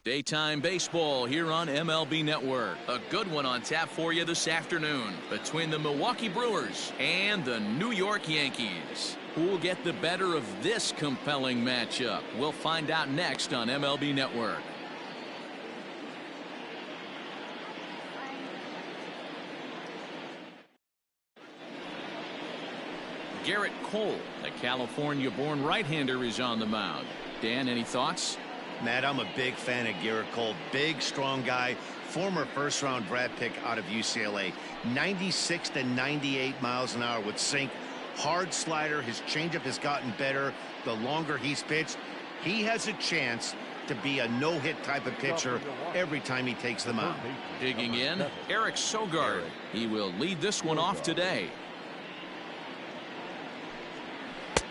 Daytime baseball here on MLB Network. A good one on tap for you this afternoon between the Milwaukee Brewers and the New York Yankees. Who will get the better of this compelling matchup? We'll find out next on MLB Network. Garrett Cole, the California-born right-hander, is on the mound. Dan, any thoughts? Matt, I'm a big fan of Garrett Cole. Big, strong guy. Former first-round draft pick out of UCLA. 96 to 98 miles an hour with sink. Hard slider. His changeup has gotten better the longer he's pitched. He has a chance to be a no-hit type of pitcher every time he takes the mound. Digging in, Eric Sogard. He will lead this one off today.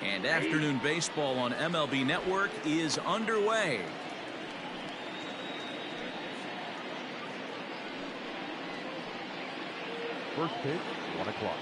And afternoon baseball on MLB Network is underway. First pitch, 1 o'clock.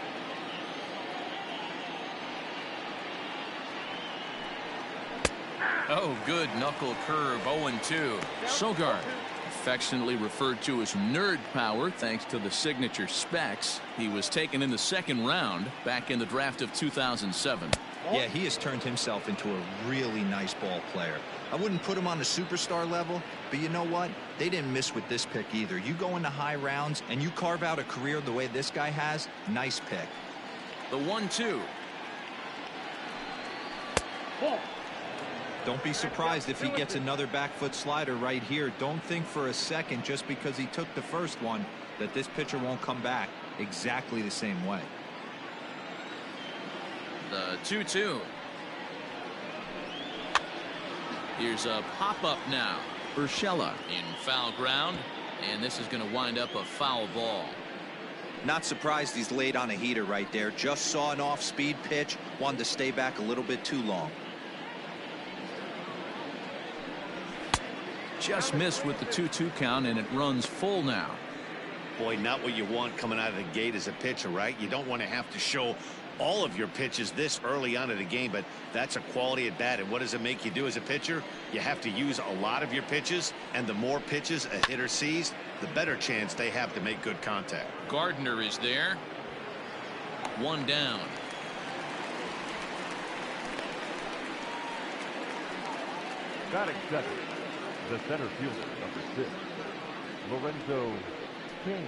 Oh, good knuckle curve, 0-2. Sogard, affectionately referred to as nerd power thanks to the signature specs. He was taken in the second round back in the draft of 2007. Yeah, he has turned himself into a really nice ball player. I wouldn't put him on the superstar level, but you know what? They didn't miss with this pick either. You go into high rounds and you carve out a career the way this guy has, nice pick. The 1-2. Don't be surprised if he gets another back foot slider right here. Don't think for a second just because he took the first one that this pitcher won't come back exactly the same way. The 2-2. Here's a pop-up now. Urshela in foul ground, and this is going to wind up a foul ball. Not surprised he's laid on a heater right there. Just saw an off-speed pitch, wanted to stay back a little bit too long. Just missed with the 2-2 count, and it runs full now. Boy, not what you want coming out of the gate as a pitcher, right? You don't want to have to show all of your pitches this early on in the game, but that's a quality at bat. And what does it make you do as a pitcher? You have to use a lot of your pitches, and the more pitches a hitter sees, the better chance they have to make good contact. Gardner is there. One down. Batting second, the center fielder, number 6, Lorenzo Cain.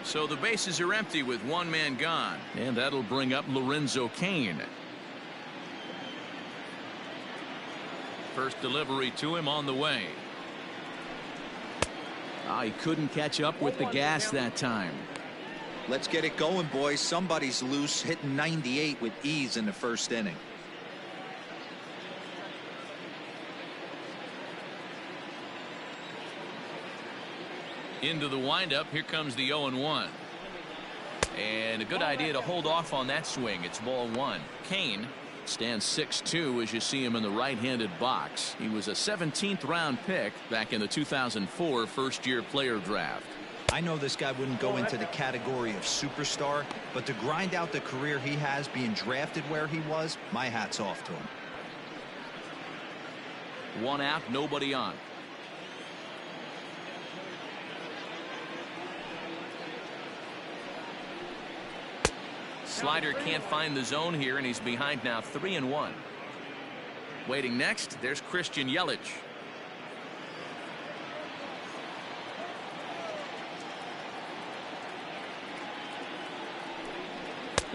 So the bases are empty with one man gone, and that'll bring up Lorenzo Cain. First delivery to him on the way. He couldn't catch up with the gas that time. Let's get it going, boys. Somebody's loose, hitting 98 with ease in the first inning. Into the windup. Here comes the 0-1. And a good idea to hold off on that swing. It's ball one. Cain stands 6'2" as you see him in the right-handed box. He was a 17th round pick back in the 2004 first-year player draft. I know this guy wouldn't go into the category of superstar, but to grind out the career he has being drafted where he was, my hat's off to him. One out, nobody on. Slider can't find the zone here, and he's behind now 3-1. Waiting next, there's Christian Yelich.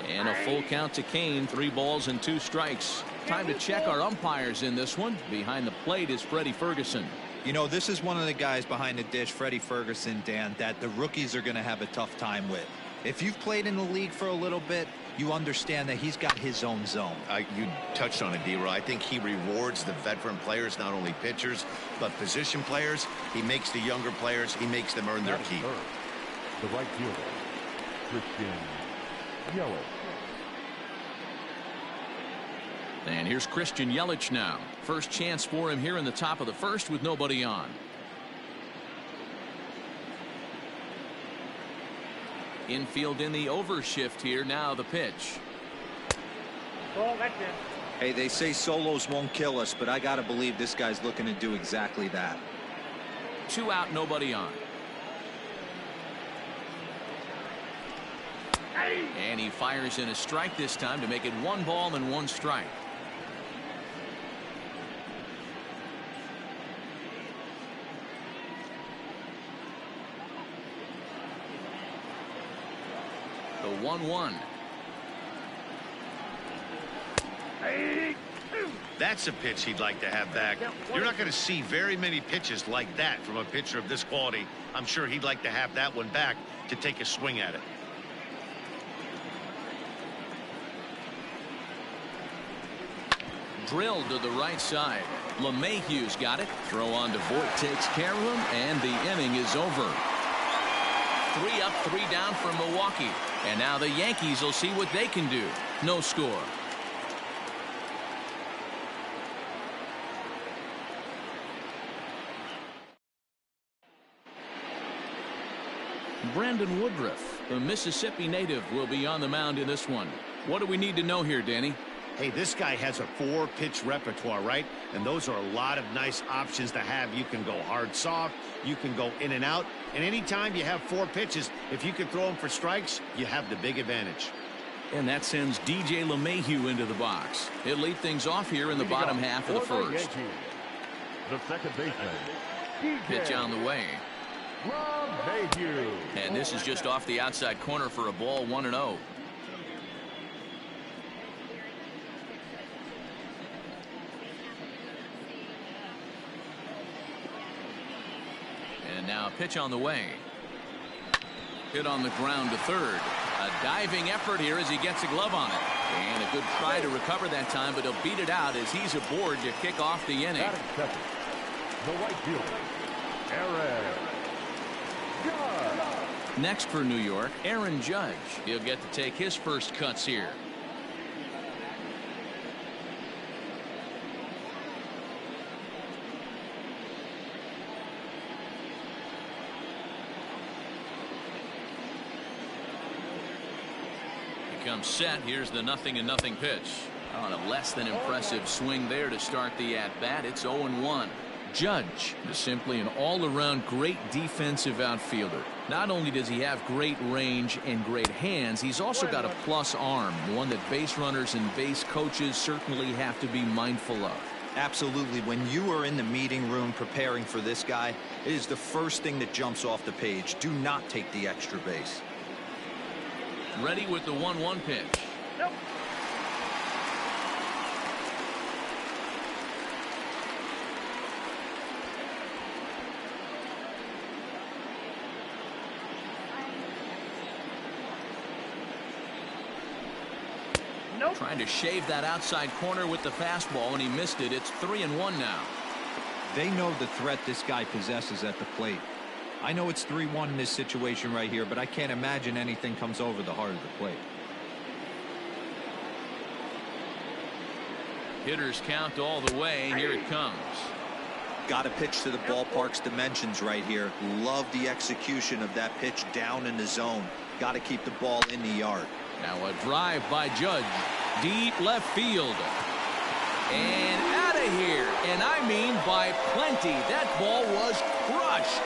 And a full count to Cain. 3 balls and 2 strikes. Time to check our umpires in this one. Behind the plate is Freddie Ferguson. You know, this is one of the guys behind the dish, Freddie Ferguson, Dan, that the rookies are going to have a tough time with. If you've played in the league for a little bit, you understand that he's got his own zone. You touched on it, D-Roy. I think he rewards the veteran players, not only pitchers, but position players. He makes the younger players, he makes them earn their keep. The right fielder, Christian Yelich. And here's Christian Yelich now. First chance for him here in the top of the first with nobody on. Infield in the overshift here. Now the pitch. Oh, that's it. Hey, they say solos won't kill us, but I got to believe this guy's looking to do exactly that. 2 out, nobody on. And he fires in a strike this time to make it 1 ball and 1 strike. The 1-1. That's a pitch he'd like to have back. You're not going to see very many pitches like that from a pitcher of this quality. I'm sure he'd like to have that one back to take a swing at it. Drilled to the right side. LeMahieu's got it. Throw on to Voit takes care of him, and the inning is over. 3 up, 3 down for Milwaukee. And now the Yankees will see what they can do. No score. Brandon Woodruff, the Mississippi native, will be on the mound in this one. What do we need to know here, Danny? Hey, this guy has a 4-pitch repertoire, right? And those are a lot of nice options to have. You can go hard, soft. You can go in and out. And anytime you have 4 pitches, if you can throw them for strikes, you have the big advantage. And that sends DJ LeMahieu into the box. He'll lead things off here in the bottom half of the first. The second baseman. Pitch on the way. LeMahieu. And this is just off the outside corner for a ball, 1-0. And now a pitch on the way. Hit on the ground to third. A diving effort here as he gets a glove on it. And a good try to recover that time, but he'll beat it out as he's aboard to kick off the inning. The right fielder, Aaron Judge. Next for New York, Aaron Judge. He'll get to take his first cuts here. Comes set. Here's the 0-0 pitch. On a less than impressive swing there to start the at-bat. It's 0-1. Judge is simply an all-around great defensive outfielder. Not only does he have great range and great hands, he's also got a plus arm, one that base runners and base coaches certainly have to be mindful of. Absolutely. When you are in the meeting room preparing for this guy, it is the first thing that jumps off the page. Do not take the extra base. Ready with the 1-1 pitch. Nope. Trying to shave that outside corner with the fastball, and he missed it. It's 3-1 now. They know the threat this guy possesses at the plate. I know it's 3-1 in this situation right here, but I can't imagine anything comes over the heart of the plate. Hitters count all the way. Here it comes. Got to pitch to the ballpark's dimensions right here. Love the execution of that pitch down in the zone. Got to keep the ball in the yard. Now a drive by Judge. Deep left field. And out of here. And I mean by plenty. That ball was crushed.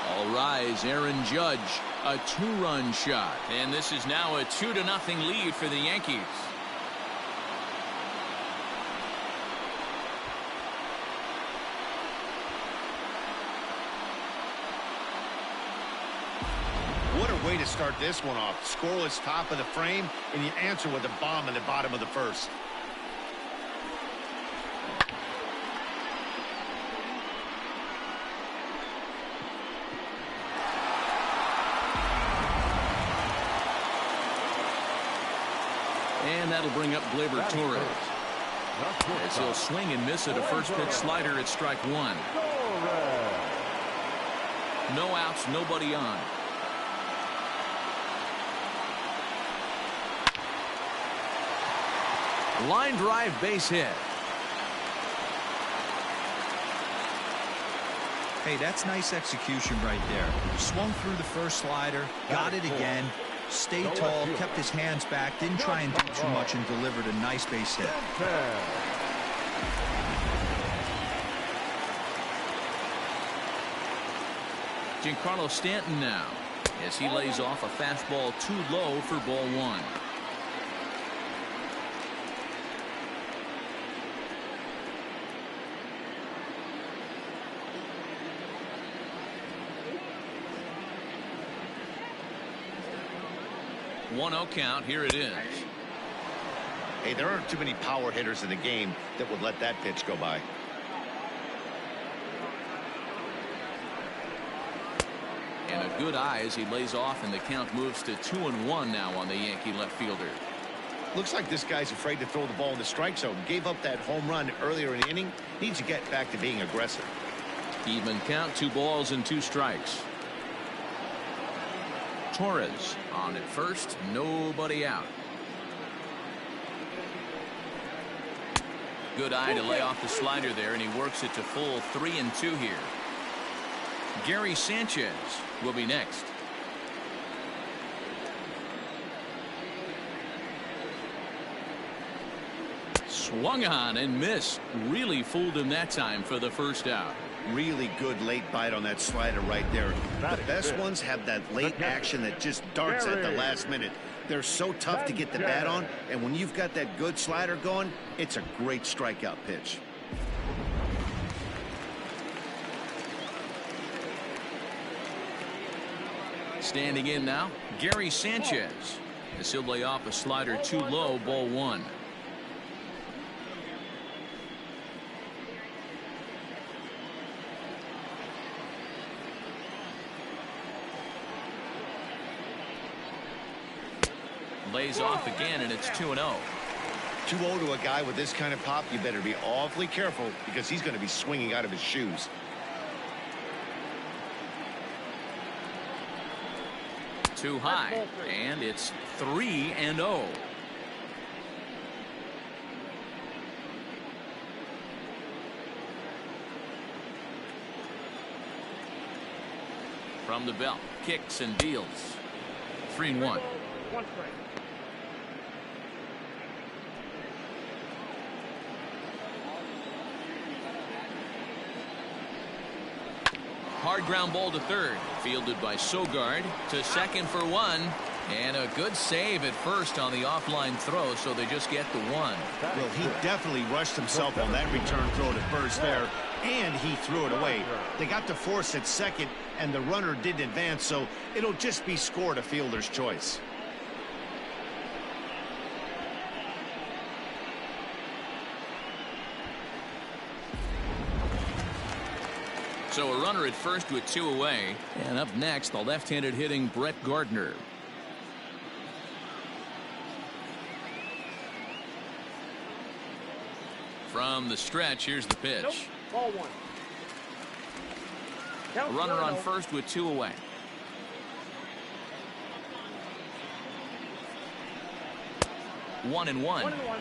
All rise, Aaron Judge, a 2-run shot. And this is now a 2-0 lead for the Yankees. What a way to start this one off. Scoreless top of the frame, and you answer with a bomb in the bottom of the first. And that'll bring up Gleyber Torres. As he'll swing and miss at a first pitch slider at strike 1. No outs, nobody on. Line drive, base hit. Hey, that's nice execution right there. Swung through the first slider, got it again. Stayed tall, kept his hands back, didn't try and do too much, and delivered a nice base hit. Giancarlo Stanton now, as he lays off a fastball too low for ball one. One 0 count. Here it is. Hey, there aren't too many power hitters in the game that would let that pitch go by. And a good eye as he lays off, and the count moves to 2-1 now on the Yankee left fielder. Looks like this guy's afraid to throw the ball in the strike zone. Gave up that home run earlier in the inning. Needs to get back to being aggressive. Even count, 2 balls and 2 strikes. Torres on at first, nobody out. Good eye to lay off the slider there, and he works it to full 3-2 here. Gary Sanchez will be next. Swung on and missed. Really fooled him that time for the first out. Really good late bite on that slider right there. The best ones have that late action that just darts at the last minute. They're so tough to get the bat on, and when you've got that good slider going, it's a great strikeout pitch. Standing in now, Gary Sanchez, as he'll lay off a slider too low, ball one. Lays off again, and it's 2-0. 2-0 to a guy with this kind of pop, you better be awfully careful because he's going to be swinging out of his shoes. Too high, and it's 3-0. From the belt, kicks and deals. 3-1. Hard ground ball to third, fielded by Sogard. To second for one, and a good save at first on the offline throw, so they just get the one. Well, he definitely rushed himself on that return throw to first there, and he threw it away. They got to force at second, and the runner didn't advance, so it'll just be scored a fielder's choice. So a runner at first with 2 away. And up next, the left-handed hitting Brett Gardner. From the stretch, here's the pitch. Nope. Ball one. A runner on first with 2 away. One and one. 1-1.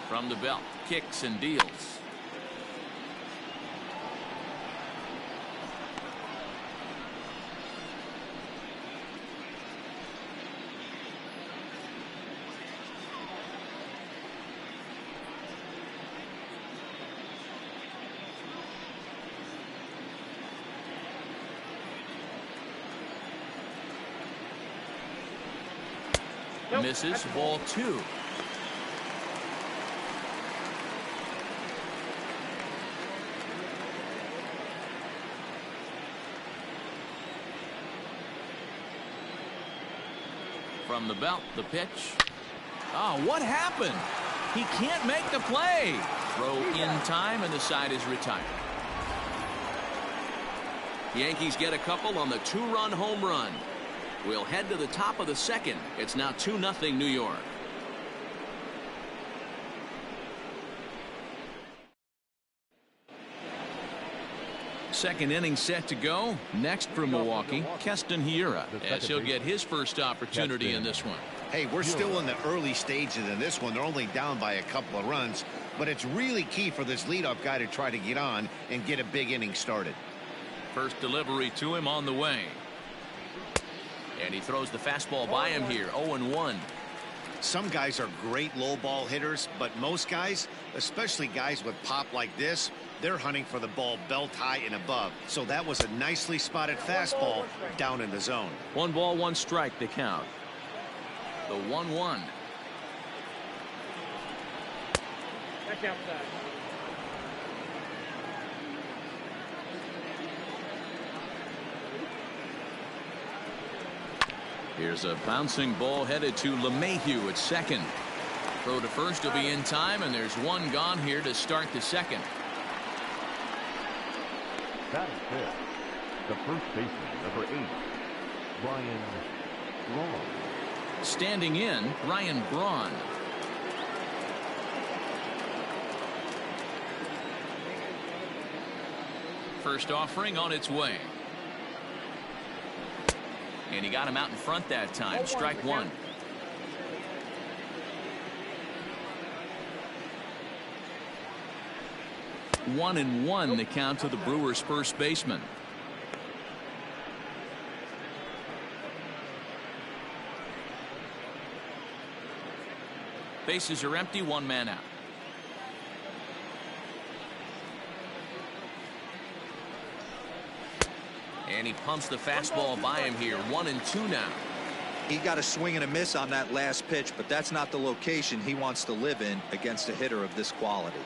From the belt, kicks and deals. Nope. Misses, ball 2. From the belt, the pitch. Oh, what happened? He can't make the play. Throw in time, and the side is retired. Yankees get a couple on the 2-run home run. We'll head to the top of the second. It's now 2-0 New York. Second inning set to go. Next from Milwaukee, Keston Hiura, as he'll get his first opportunity in this one. Hey, we're still in the early stages in this one. They're only down by a couple of runs, but it's really key for this leadoff guy to try to get on and get a big inning started. First delivery to him on the way. And he throws the fastball by him here. 0-1. Some guys are great low ball hitters, but most guys, especially guys with pop like this, they're hunting for the ball belt high and above. So that was a nicely spotted fastball down in the zone. 1 ball, 1 strike to count. The 1-1. That's outside. Here's a bouncing ball headed to LeMahieu at second. Throw to first will be in time, and there's 1 gone here to start the second. Batting fifth, the first baseman, number 8, Ryan Braun. Standing in, Ryan Braun. First offering on its way. And he got him out in front that time. Strike 1. One and one the count to the Brewers first baseman. Bases are empty, 1 man out. And he pumps the fastball by him here. 1-2 now. He got a swing and a miss on that last pitch, but that's not the location he wants to live in against a hitter of this quality.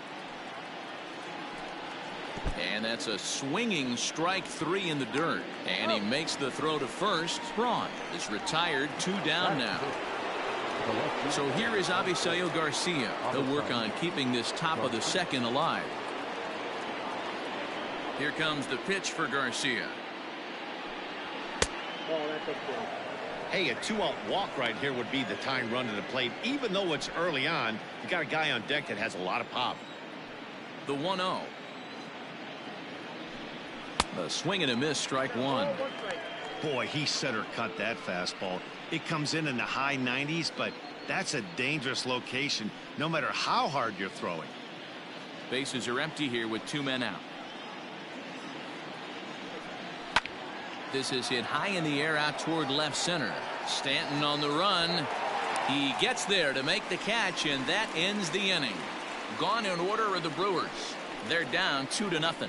And that's a swinging strike 3 in the dirt. And he makes the throw to first. Braun is retired, 2 down now. So here is Avisail Garcia. He'll work on keeping this top of the second alive. Here comes the pitch for Garcia. Oh, that's a good. Hey, a 2-out walk right here would be the tying run to the plate. Even though it's early on, you got a guy on deck that has a lot of pop. The 1-0. A swing and a miss, strike 1. Boy, he center cut that fastball. It comes in the high 90s, but that's a dangerous location no matter how hard you're throwing. Bases are empty here with 2 men out. This is hit high in the air out toward left center. Stanton on the run. He gets there to make the catch, and that ends the inning. Gone in order are the Brewers. They're down 2-0.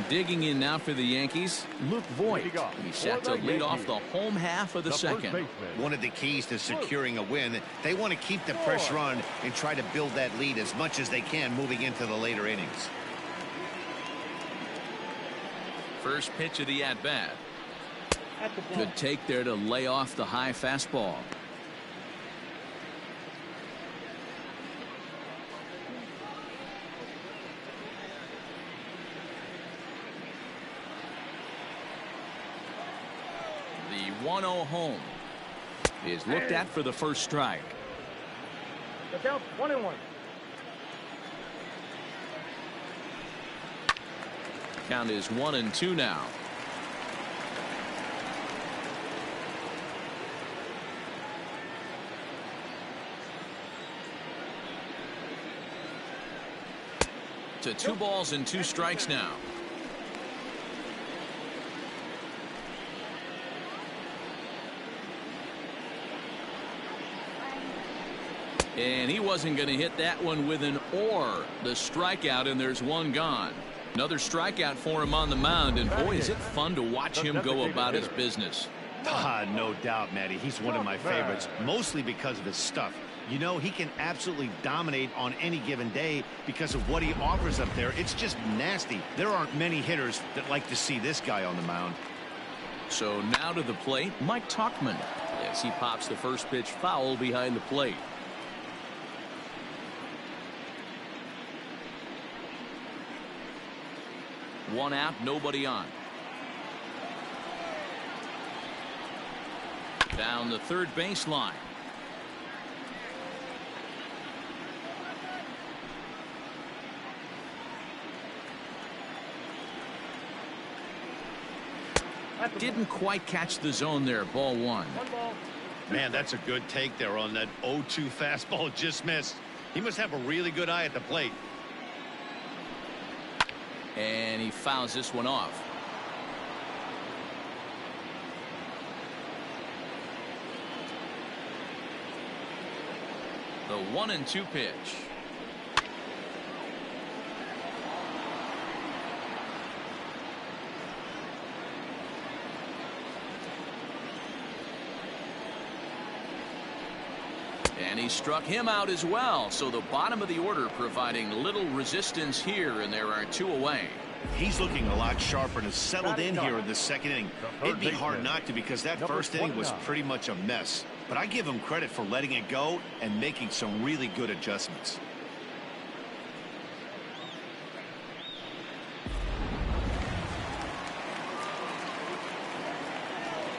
Digging in now for the Yankees, Luke Voigt. He's set to lead off the home half of the second. One of the keys to securing a win, they want to keep the pressure on and try to build that lead as much as they can moving into the later innings. First pitch of the at-bat. Good take there to lay off the high fastball. The 1-0 home is looked at for the first strike. Look out, 1-1. Count is 1-2 now. To 2 balls and 2 strikes now. And he wasn't going to hit that one with an or. The strikeout, and there's 1 gone. Another strikeout for him on the mound, and boy, is it fun to watch him go about his business. No doubt, Matty. He's one of my favorites, mostly because of his stuff. You know, he can absolutely dominate on any given day because of what he offers up there. It's just nasty. There aren't many hitters that like to see this guy on the mound. So now to the plate, Mike Tauchman, as he pops the first pitch foul behind the plate. One out, nobody on. Down the third baseline. Didn't quite catch the zone there. Ball one. One ball. Man, that's a good take there on that 0-2 fastball. Just missed. He must have a really good eye at the plate. And he fouls this one off. The 1-2 pitch. And he struck him out as well. So the bottom of the order providing little resistance here, and there are two away. He's looking a lot sharper and has settled in here in the second inning. It'd be hard not to, because that first inning was pretty much a mess. But I give him credit for letting it go and making some really good adjustments.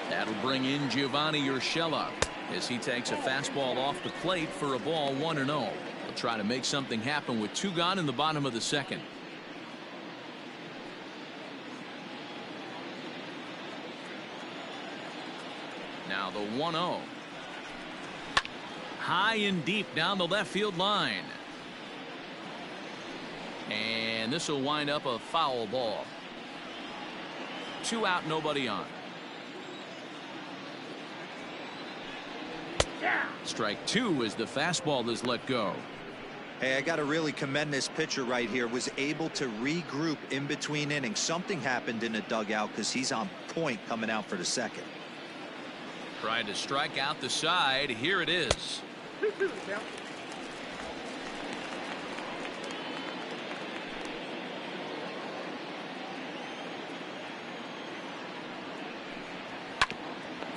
That'll bring in Giovanni Urshela as he takes a fastball off the plate for a ball 1-0. He'll try to make something happen with two gone in the bottom of the second. Now the 1-0. High and deep down the left field line. And this will wind up a foul ball. 2 out, nobody on. Strike 2 as the fastball is let go. Hey, I got to really commend this pitcher right here. Was able to regroup in between innings. Something happened in the dugout because he's on point coming out for the second. Tried to strike out the side. Here it is. 2-2 count.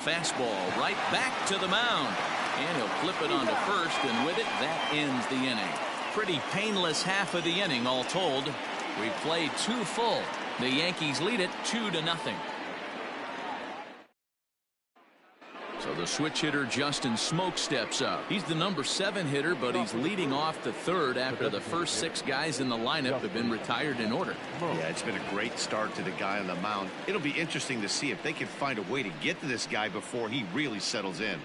Fastball right back to the mound. And he'll flip it onto first, and with it, that ends the inning. Pretty painless half of the inning, all told. We've played 2 full. The Yankees lead it 2-0. So the switch hitter Justin Smoke steps up. He's the number 7 hitter, but he's leading off the third after the first 6 guys in the lineup have been retired in order. Yeah, it's been a great start to the guy on the mound. It'll be interesting to see if they can find a way to get to this guy before he really settles in.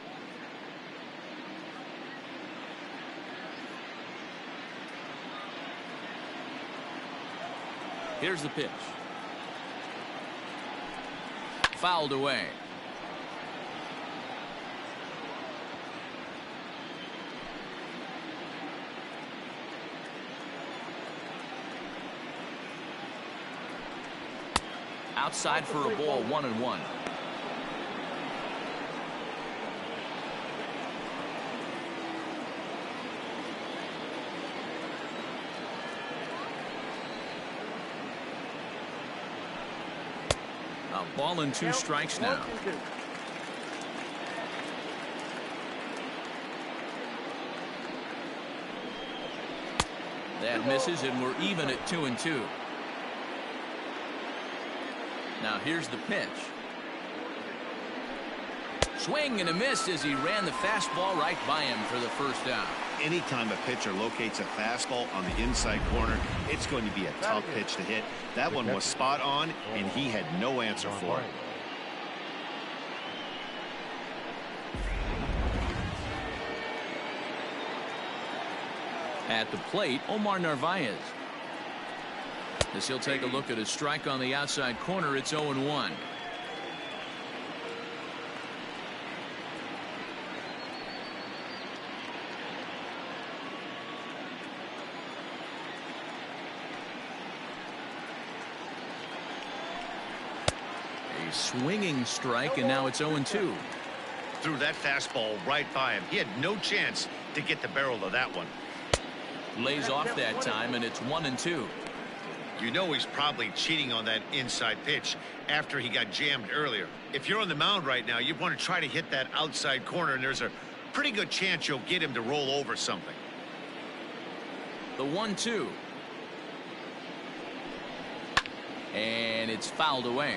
Here's the pitch. Fouled away. Outside for a ball, 1-1. A ball and 2 strikes now. 1-2. That misses, and we're even at 2-2. Now here's the pitch. Swing and a miss as he ran the fastball right by him for the first out. Anytime a pitcher locates a fastball on the inside corner, it's going to be a tough pitch to hit. That one was spot on, and he had no answer for it. At the plate, Omar Narvaez. As he'll take a look at a strike on the outside corner, it's 0-1. A swinging strike, and now it's 0-2. Threw that fastball right by him. He had no chance to get the barrel of that one. Lays off that time, and it's 1-2. You know he's probably cheating on that inside pitch after he got jammed earlier. If you're on the mound right now, you want to try to hit that outside corner, and there's a pretty good chance you'll get him to roll over something. The 1-2. And it's fouled away.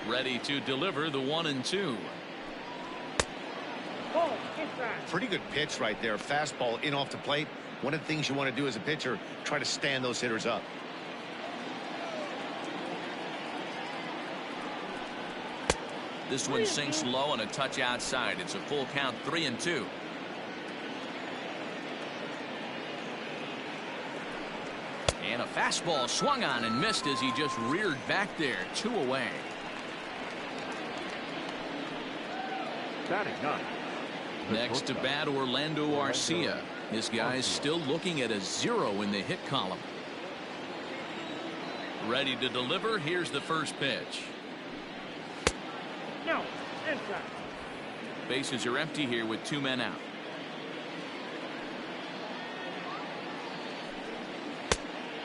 Ready to deliver the 1-2. Ball inside. Pretty good pitch right there. Fastball in off the plate. One of the things you want to do as a pitcher, try to stand those hitters up. This one sinks low and a touch outside. It's a full count, 3-2. And a fastball swung on and missed as he just reared back there. 2 away. Batting ninth. Next to bat, Orlando Arcia. This guy's still looking at a 0 in the hit column. Ready to deliver. Here's the first pitch. No, inside. Bases are empty here with 2 men out.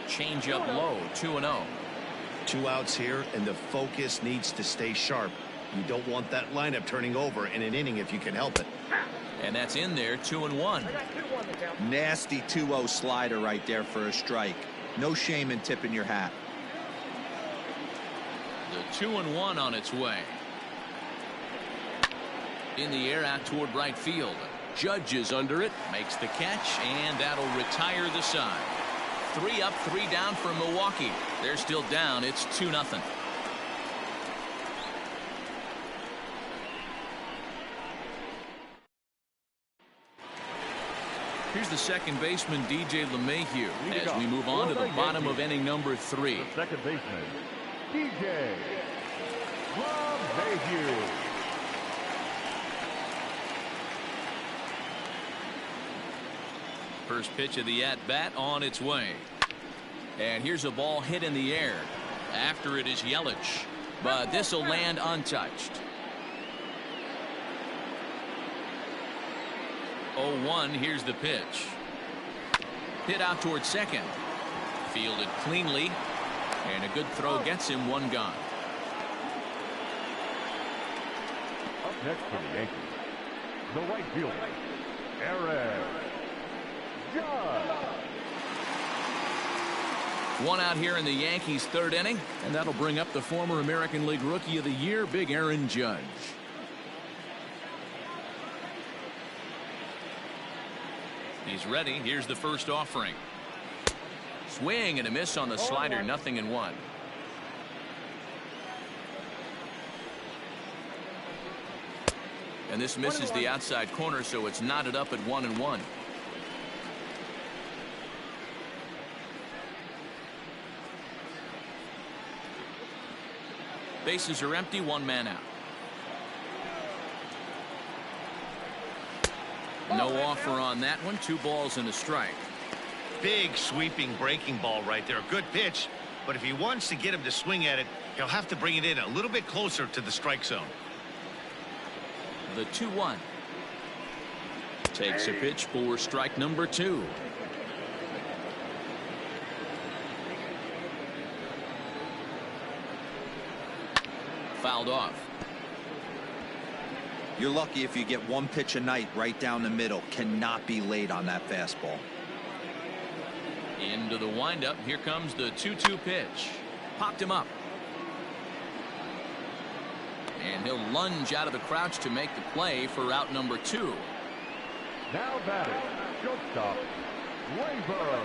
Change up low, 2-0. 2 outs here, and the focus needs to stay sharp. You don't want that lineup turning over in an inning if you can help it. And that's in there, 2-1. I got 2-1 to count. Nasty 2-0 slider right there for a strike. No shame in tipping your hat. The 2-1 on its way. In the air out toward right field. Judge is under it, makes the catch, and that'll retire the side. 3 up, 3 down for Milwaukee. They're still down. It's 2-0. Here's the second baseman, DJ LeMahieu, as we move on to the bottom of inning number 3. The second baseman, DJ LeMahieu. First pitch of the at-bat on its way. And here's a ball hit in the air. After it is Yelich. But this will land untouched. 0-1. Here's the pitch. Hit out towards second. Fielded cleanly. And a good throw gets him 1 gone. Up next for the Yankees, the right fielder, Aaron Judge. 1 out here in the Yankees' 3rd inning, and that'll bring up the former American League Rookie of the Year, Big Aaron Judge. He's ready. Here's the first offering. Swing and a miss on the slider. 0-1. And this misses the outside corner, so it's knotted up at 1-1. Bases are empty, 1 man out. No offer on that one. 2 balls and a strike. Big sweeping breaking ball right there. Good pitch, but if he wants to get him to swing at it, he'll have to bring it in a little bit closer to the strike zone. The 2-1. Takes a pitch for strike number 2. Fouled off. You're lucky if you get 1 pitch a night right down the middle. Cannot be late on that fastball. Into the windup. Here comes the 2-2 pitch. Popped him up. And he'll lunge out of the crouch to make the play for out number 2. Now batting, shortstop, Gleyber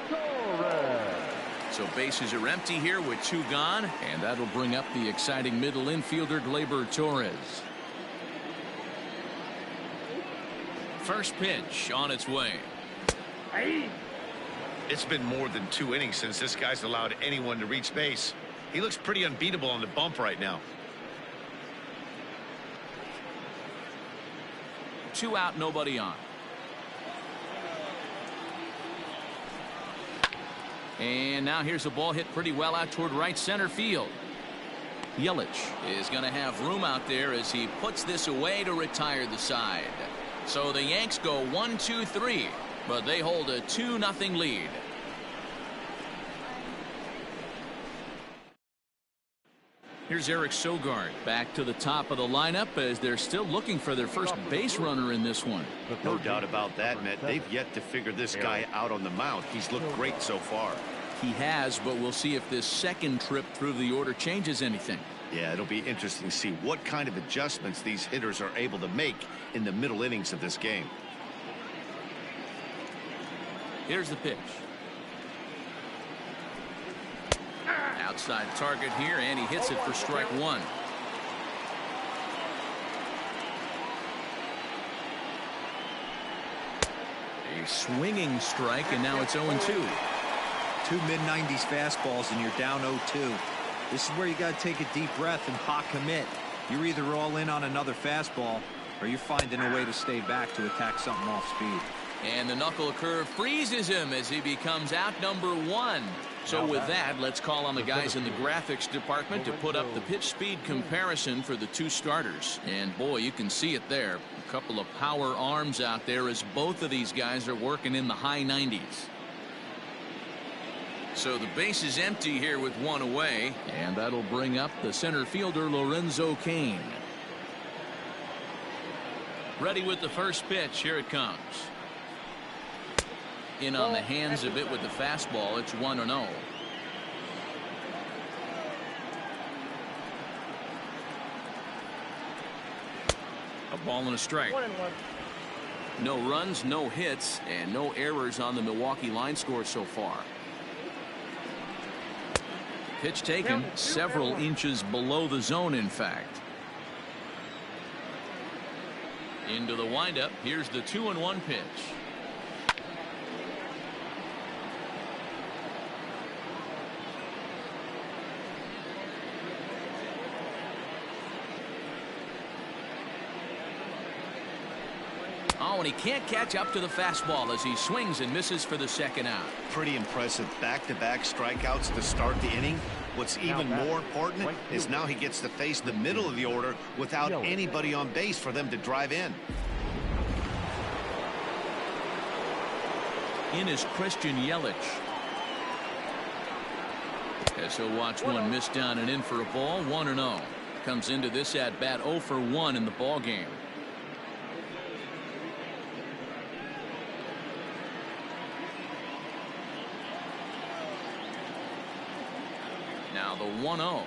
Torres. So bases are empty here with 2 gone, and that'll bring up the exciting middle infielder Gleyber Torres. First pitch on its way. It's been more than 2 innings since this guy's allowed anyone to reach base. He looks pretty unbeatable on the bump right now. 2 out, nobody on. And now here's a ball hit pretty well out toward right center field. Yelich is going to have room out there as he puts this away to retire the side. So the Yanks go 1-2-3, but they hold a 2-0 lead. Here's Eric Sogard back to the top of the lineup as they're still looking for their first base runner in this one. No doubt about that, Matt. They've yet to figure this guy out on the mound. He's looked great so far. He has, but we'll see if this second trip through the order changes anything. Yeah, it'll be interesting to see what kind of adjustments these hitters are able to make in the middle innings of this game. Here's the pitch. Outside target here, and he hits it for strike one. A swinging strike, and now it's 0-2. Two mid-90s fastballs, and you're down 0-2. This is where you got to take a deep breath and pot commit. You're either all in on another fastball, or you're finding a way to stay back to attack something off speed. And the knuckle curve freezes him as he becomes out number one. So with that, let's call on the guys in the graphics department to put up the pitch speed comparison for the two starters. And boy, you can see it there. A couple of power arms out there as both of these guys are working in the high 90s. So the base is empty here with one away, and that'll bring up the center fielder Lorenzo Cain. Ready with the first pitch. Here it comes. In on the hands of it with the fastball. It's 1-0. A ball and a strike. 1-1. No runs, no hits, and no errors on the Milwaukee line score so far. Pitch taken several inches below the zone, in fact. Into the windup. Here's the 2-1 pitch. Oh, and he can't catch up to the fastball as he swings and misses for the second out. Pretty impressive back-to-back strikeouts to start the inning. What's even more important is now he gets to face the middle of the order without anybody on base for them to drive in. In is Christian Yelich. As he'll watch one miss down and in for a ball. 1-0. Comes into this at bat 0 for 1 in the ball game. Now the 1-0.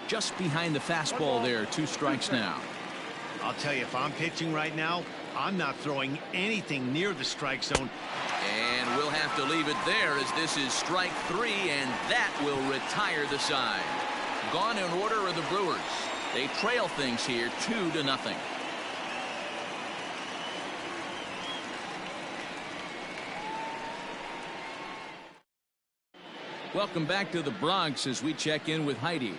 Just behind the fastball there. 2 strikes now. I'll tell you, if I'm pitching right now, I'm not throwing anything near the strike zone. And we'll have to leave it there as this is strike 3, and that will retire the side. Gone in order are the Brewers. They trail things here 2-0. Welcome back to the Bronx as we check in with Heidi.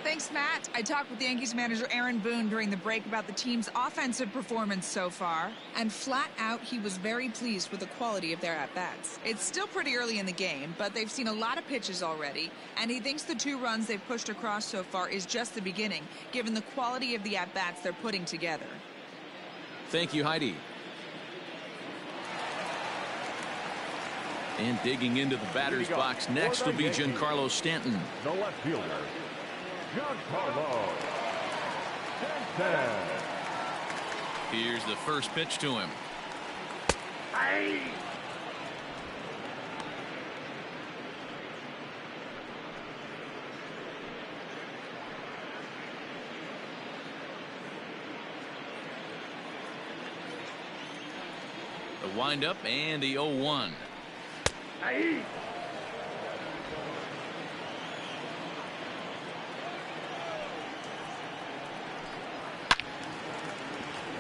Thanks, Matt. I talked with Yankees manager Aaron Boone during the break about the team's offensive performance so far, and flat out, he was very pleased with the quality of their at-bats. It's still pretty early in the game, but they've seen a lot of pitches already, and he thinks the 2 runs they've pushed across so far is just the beginning, given the quality of the at-bats they're putting together. Thank you, Heidi. And digging into the batter's box next will be Giancarlo Stanton. The left fielder, Giancarlo Stanton. Here's the first pitch to him. The windup and the 0-1.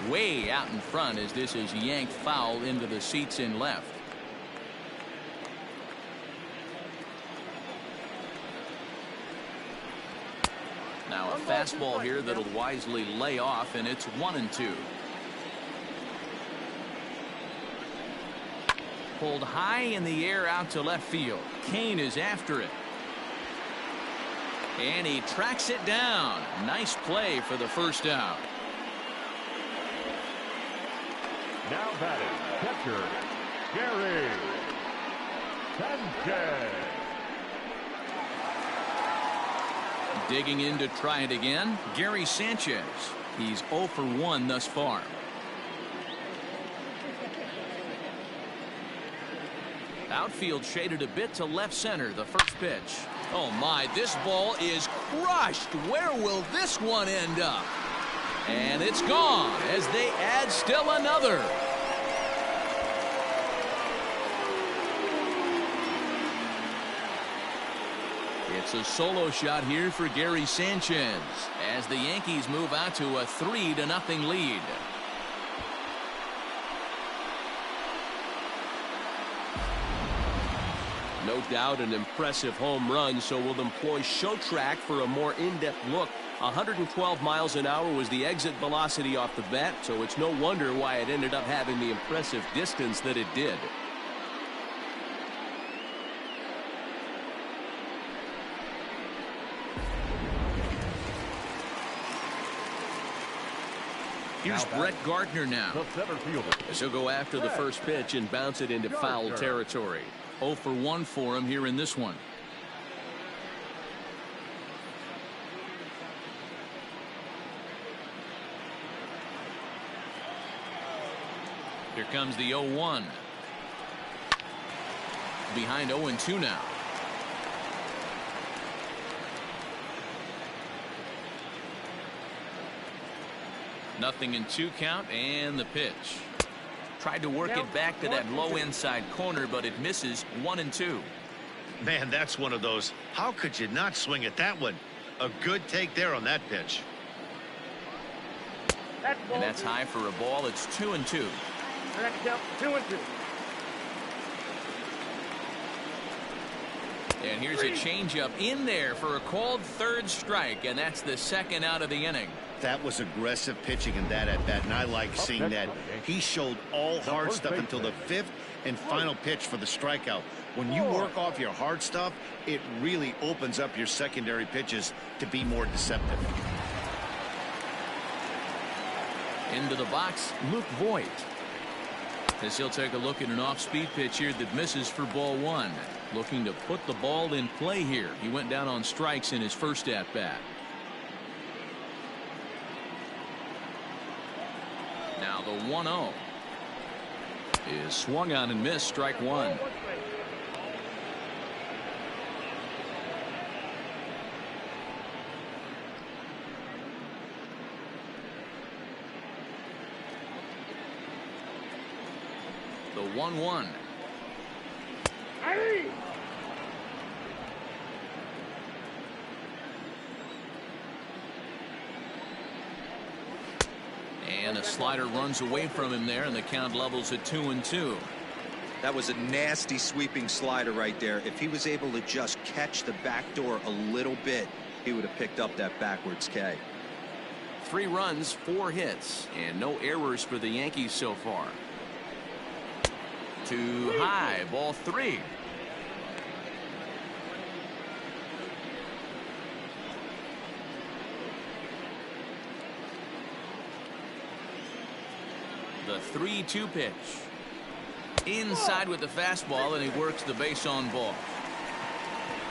Way out in front as this is yanked foul into the seats in left. Now a fastball here that'll wisely lay off, and it's 1-2. Pulled high in the air out to left field. Cain is after it. And he tracks it down. Nice play for the first out. Now batting, catcher, Gary Sanchez. Digging in to try it again, Gary Sanchez. He's 0 for 1 thus far. Outfield shaded a bit to left center. The first pitch. Oh my, this ball is crushed. Where will this one end up? And it's gone as they add still another. It's a solo shot here for Gary Sanchez as the Yankees move out to a 3-0 lead. No doubt an impressive home run, so we'll employ show track for a more in-depth look. 112 miles an hour was the exit velocity off the bat, so it's no wonder why it ended up having the impressive distance that it did. Here's Brett Gardner now. The center fielder. As he'll go after the first pitch and bounce it into foul territory. 0 for 1 for him here in this one. Here comes the 0-1. Behind 0-2 now. Nothing in 2 count, and the pitch. Tried to work it back to that low inside corner, but it misses. 1-2. Man, that's one of those. How could you not swing at that one? A good take there on that pitch. And that's high for a ball. It's 2-2. Next up, 2-2. And here's a changeup in there for a called third strike, and that's the second out of the inning. That was aggressive pitching in that at bat, and I like seeing that. He showed all hard stuff until the 5th and final pitch for the strikeout. When you work off your hard stuff, it really opens up your secondary pitches to be more deceptive. Into the box, Luke Voigt. As he'll take a look at an off-speed pitch here that misses for ball 1. Looking to put the ball in play here. He went down on strikes in his first at-bat. Now the 1-0 is swung on and missed. Strike 1. The 1-1. And a slider runs away from him there, and the count levels at 2-2. That was a nasty sweeping slider right there. If he was able to just catch the back door a little bit, he would have picked up that backwards K. 3 runs, 4 hits, and no errors for the Yankees so far. Too high, ball 3. The 3-2 pitch. Inside with the fastball, and he works the base on ball.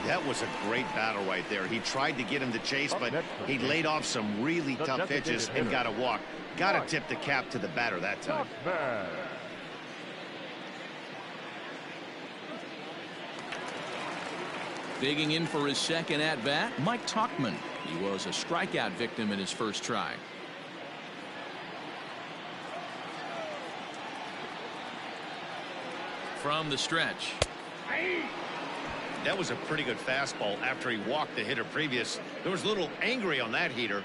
That was a great battle right there. He tried to get him to chase, but he laid off some really tough pitches and got a walk. Got to tip the cap to the batter that time. Digging in for his second at-bat, Mike Tauchman. He was a strikeout victim in his first try. From the stretch. That was a pretty good fastball after he walked the hitter previous. There was a little angry on that heater.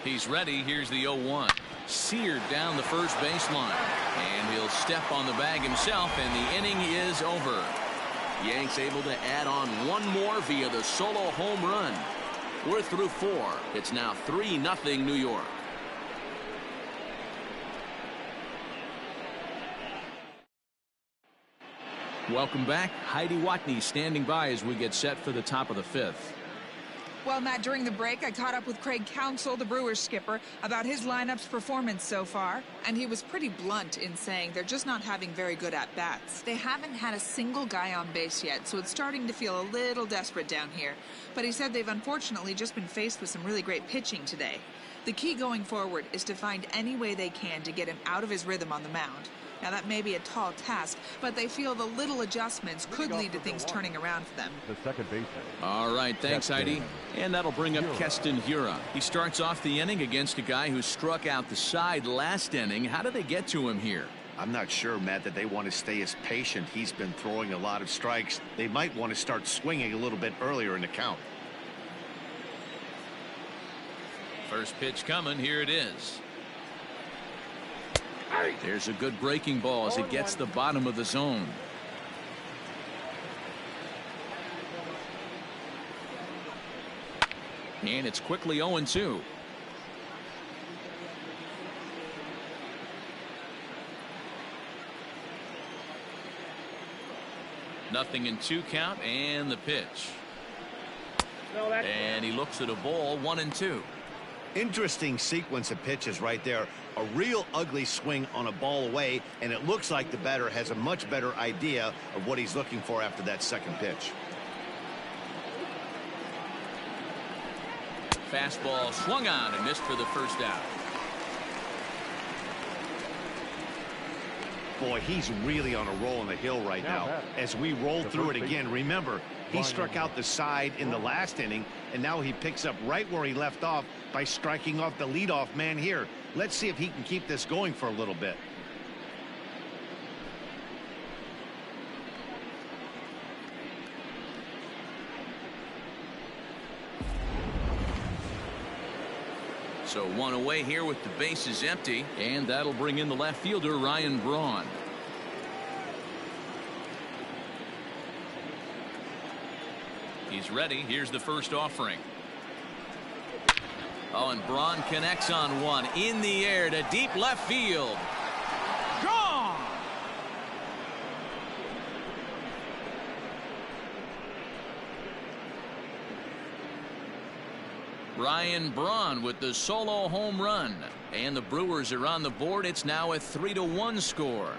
He's ready. Here's the 0-1. Seared down the first baseline. And he'll step on the bag himself, and the inning is over. Yanks able to add on one more via the solo home run. We're through 4. It's now 3-0 New York. Welcome back. Heidi Watney standing by as we get set for the top of the 5th. Well, Matt, during the break, I caught up with Craig Counsell, the Brewers skipper, about his lineup's performance so far, and he was pretty blunt in saying they're just not having very good at-bats. They haven't had a single guy on base yet, so it's starting to feel a little desperate down here. But he said they've unfortunately just been faced with some really great pitching today. The key going forward is to find any way they can to get him out of his rhythm on the mound. Now, that may be a tall task, but they feel the little adjustments could lead to things turning around for them. The second baseman. All right, thanks, Heidi. And that'll bring up Keston Hiura. He starts off the inning against a guy who struck out the side last inning. How did they get to him here? I'm not sure, Matt, that they want to stay as patient. He's been throwing a lot of strikes. They might want to start swinging a little bit earlier in the count. First pitch coming. Here it is. There's a good breaking ball as it gets the bottom of the zone. And it's quickly 0-2. Nothing in 2 count, and the pitch. And he looks at a ball, 1-2. Interesting sequence of pitches right there. A real ugly swing on a ball away, and it looks like the batter has a much better idea of what he's looking for after that second pitch. Fastball swung on and missed for the first out. Boy, he's really on a roll on the hill right now. As we roll through it again, remember, he struck out the side in the last inning, and now he picks up right where he left off by striking off the leadoff man here. Let's see if he can keep this going for a little bit. So one away here with the bases empty, and that'll bring in the left fielder, Ryan Braun. He's ready. Here's the first offering. Oh, and Braun connects on one in the air to deep left field. Gone! Ryan Braun with the solo home run, and the Brewers are on the board. It's now a 3-1 score.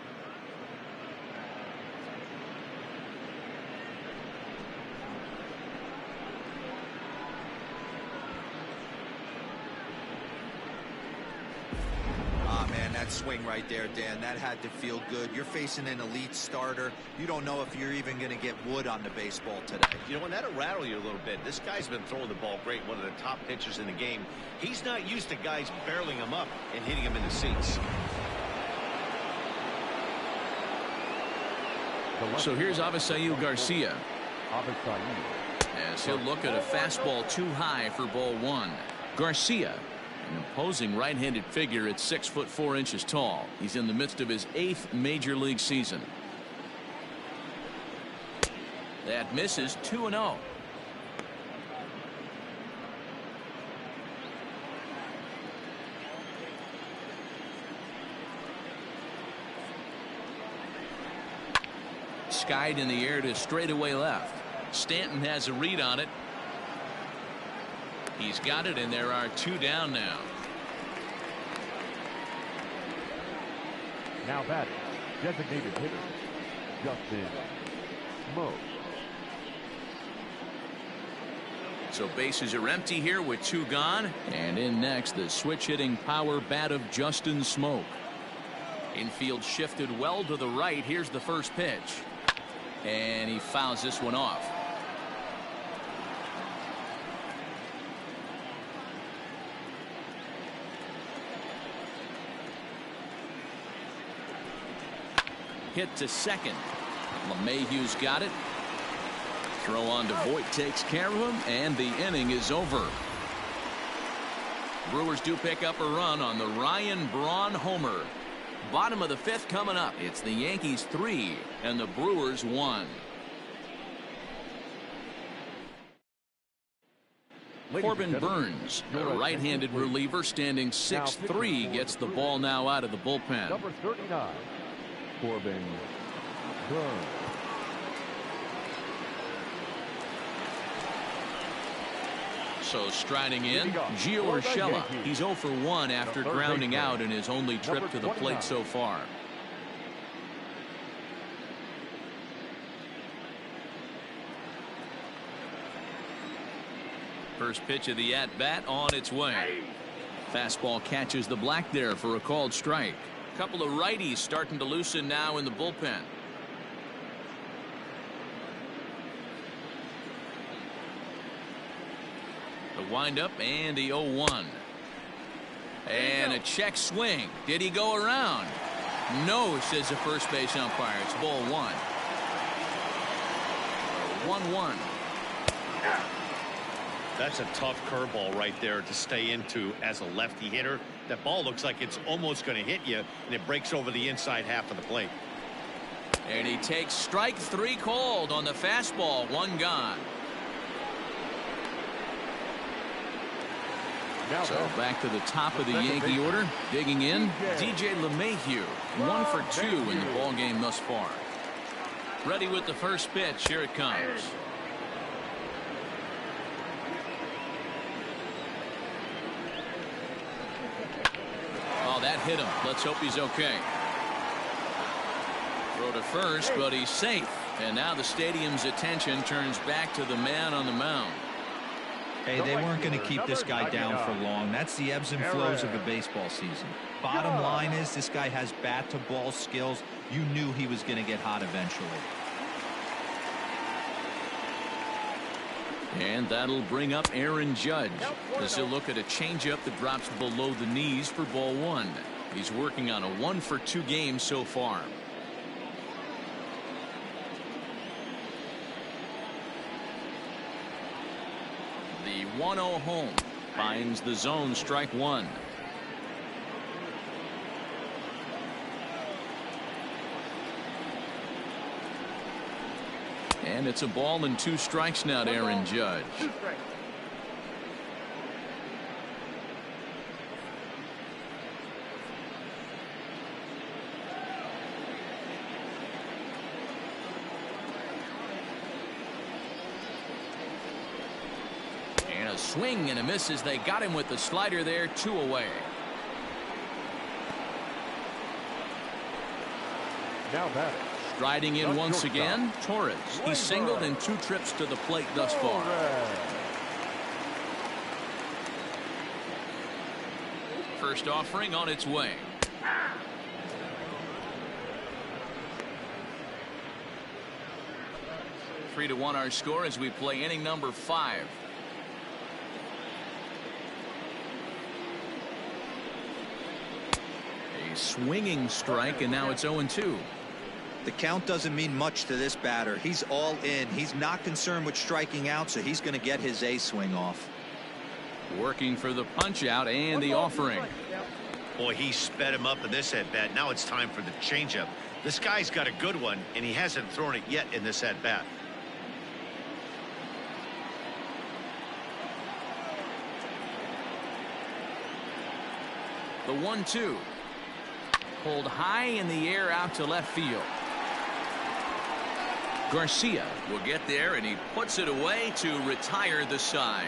Swing right there, Dan. That had to feel good. You're facing an elite starter. You don't know if you're even going to get wood on the baseball today. You know, and that'll rattle you a little bit. This guy's been throwing the ball great, one of the top pitchers in the game. He's not used to guys barreling him up and hitting him in the seats. So here's Avisail Garcia. Avisail. As he'll look at a fastball too high for ball 1. Garcia, an imposing right-handed figure at 6'4" tall. He's in the midst of his 8th major league season. That misses. 2-0. Skied in the air to straightaway left. Stanton has a read on it. He's got it, and there are 2 down now. Now batting, designated hitter, Justin Smoke. So bases are empty here with 2 gone. And in next, the switch-hitting power bat of Justin Smoke. Infield shifted well to the right. Here's the first pitch. And he fouls this one off. Hit to second. LeMahieu's got it. Throw on to Voit takes care of him, and the inning is over. Brewers do pick up a run on the Ryan Braun homer. Bottom of the 5th coming up. It's the Yankees 3 and the Brewers 1. Corbin Burns, a right-handed reliever standing 6'3", gets the ball now out of the bullpen. Number 39, Corbin Burns. So striding in, Gio Urshela. He's 0 for 1 after grounding out in his only trip to the plate so far. First pitch of the at-bat on its way. Fastball catches the black there for a called strike. A couple of righties starting to loosen now in the bullpen. The windup and the 0-1. And a check swing. Did he go around? No, says the first base umpire. It's ball 1. 1-1. That's a tough curveball right there to stay into as a lefty hitter. That ball looks like it's almost going to hit you, and it breaks over the inside half of the plate. And he takes strike 3 called on the fastball. 1 gone. So back to the top of the Yankee order. Digging in, DJ LeMahieu. 1 for 2 in the ball game thus far. Ready with the first pitch. Here it comes. Oh, that hit him. Let's hope he's okay. Throw to first, but he's safe. And now the stadium's attention turns back to the man on the mound. Hey, they weren't going to keep this guy down for long. That's the ebbs and flows of a baseball season. Bottom line is this guy has bat-to-ball skills. You knew he was going to get hot eventually. And that'll bring up Aaron Judge as he'll look at a changeup that drops below the knees for ball 1. He's working on a 1 for 2 game so far. The 1-0 home finds the zone, strike 1. And it's a ball and 2 strikes now to Aaron Judge. And a swing and a miss as they got him with the slider there. 2 away. Now batting. Striding in once again, Torres. He's singled in 2 trips to the plate thus far. First offering on its way. Three to 1 our score as we play inning number 5. A swinging strike, and now it's 0-2. The count doesn't mean much to this batter. He's all in. He's not concerned with striking out, so he's going to get his A swing off. Working for the punch out and the offering. Boy, he sped him up in this at bat. Now it's time for the changeup. This guy's got a good one, and he hasn't thrown it yet in this at bat. The 1-2. Pulled high in the air out to left field. Garcia will get there, and he puts it away to retire the side.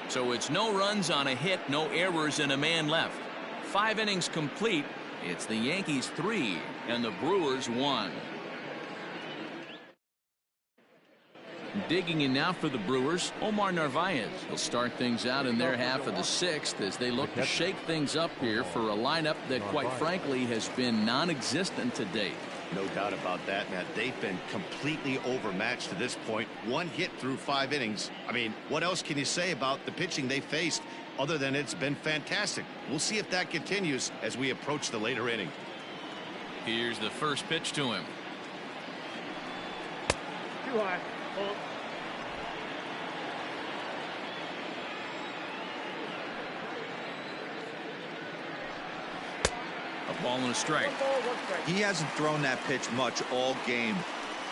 So it's no runs on a hit, no errors, and a man left. 5 innings complete. It's the Yankees 3 and the Brewers 1. Digging in now for the Brewers, Omar Narvaez. He'll start things out in their half of the 6th as they look to shake things up here for a lineup that, quite frankly, has been non-existent to date. No doubt about that, Matt. They've been completely overmatched to this point. 1 hit through 5 innings. I mean, what else can you say about the pitching they faced other than it's been fantastic? We'll see if that continues as we approach the later inning. Here's the first pitch to him. Too high. Hold. A ball and a strike. He hasn't thrown that pitch much all game.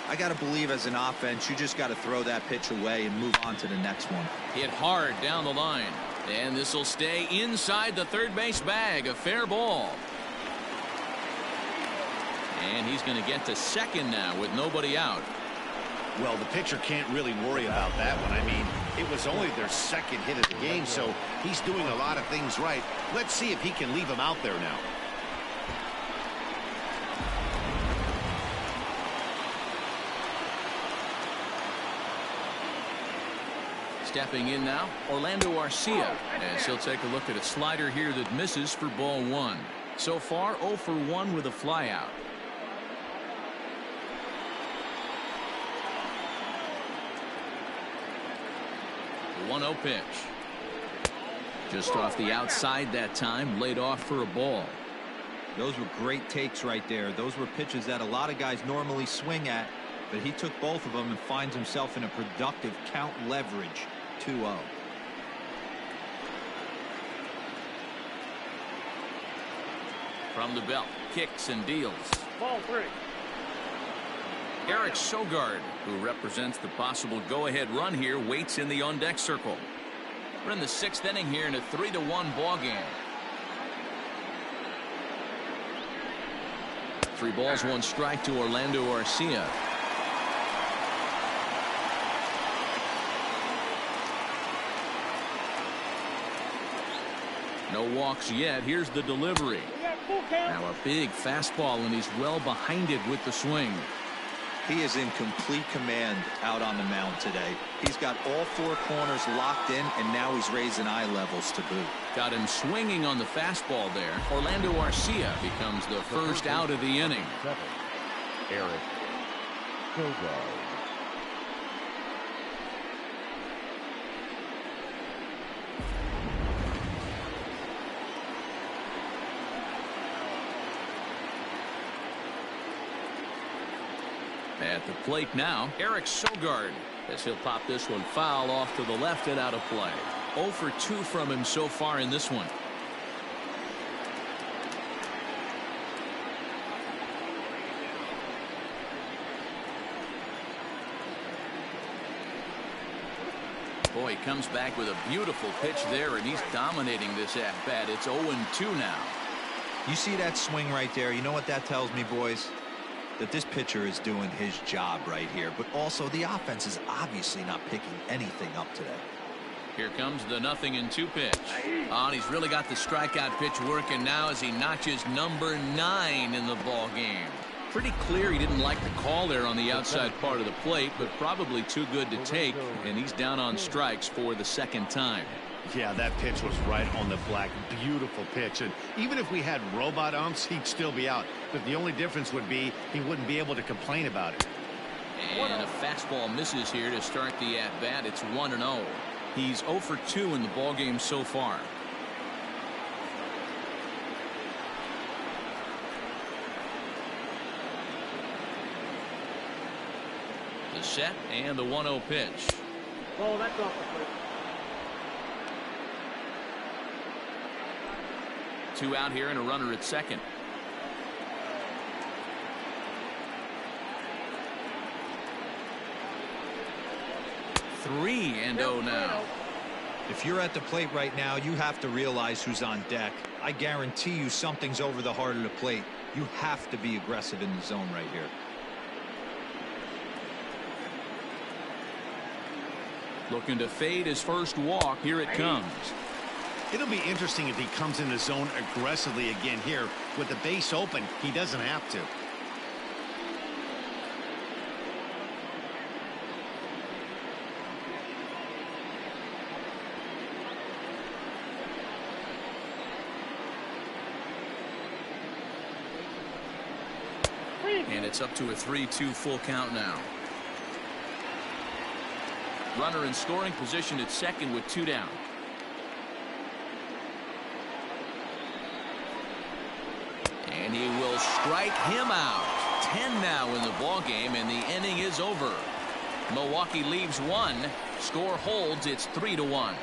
I got to believe as an offense, you just got to throw that pitch away and move on to the next one. Hit hard down the line. And this will stay inside the third base bag. A fair ball. And he's going to get to second now with nobody out. Well, the pitcher can't really worry about that one. I mean, It was only their second hit of the game, so he's doing a lot of things right. Let's see if he can leave him out there now. Stepping in now, Orlando Arcia, as he'll take a look at a slider here that misses for ball 1. So far 0 for 1 with a flyout. The 1-0 pitch. Just off the outside that time, laid off for a ball. Those were great takes right there. Those were pitches that a lot of guys normally swing at, but he took both of them and finds himself in a productive count leverage. 2-0. From the belt, kicks and deals. Ball 3. Eric Sogard, who represents the possible go-ahead run here, waits in the on-deck circle. We're in the 6th inning here in a 3-1 ball game. 3 balls, 1 strike to Orlando Arcia. No walks yet. Here's the delivery. Now a big fastball, and he's well behind it with the swing. He is in complete command out on the mound today. He's got all 4 corners locked in, and now he's raising eye levels to boot. Got him swinging on the fastball there. Orlando Arcia becomes the first out of the inning. Eric Sogard. At the plate now, Eric Sogard, as he'll pop this one foul off to the left and out of play. 0 for 2 from him so far in this one. Boy, he comes back with a beautiful pitch there, and he's dominating this at-bat. It's 0-2 now. You see that swing right there? You know what that tells me, boys? That this pitcher is doing his job right here, but also the offense is obviously not picking anything up today. Here comes the 0-2 pitch. Oh, and he's really got the strikeout pitch working now as he notches number 9 in the ball game. Pretty clear he didn't like the call there on the outside part of the plate, but probably too good to take, and he's down on strikes for the 2nd time. Yeah, that pitch was right on the black. Beautiful pitch. And even if we had robot umps, he'd still be out. But the only difference would be he wouldn't be able to complain about it. And a fastball misses here to start the at-bat. It's 1-0. He's 0 for 2 in the ballgame so far. The set and the 1-0 pitch. Ball, that's off the plate. 2 out here and a runner at second. 3-0 now. If you're at the plate right now, you have to realize who's on deck. I guarantee you something's over the heart of the plate. You have to be aggressive in the zone right here. Looking to fade his first walk. Here it comes. It'll be interesting if he comes in the zone aggressively again here. With the base open, he doesn't have to. And it's up to a 3-2 full count now. Runner in scoring position at second with 2 down. And he will strike him out. 10 now in the ball game, and the inning is over. Milwaukee leaves 1. Score holds. It's 3-1.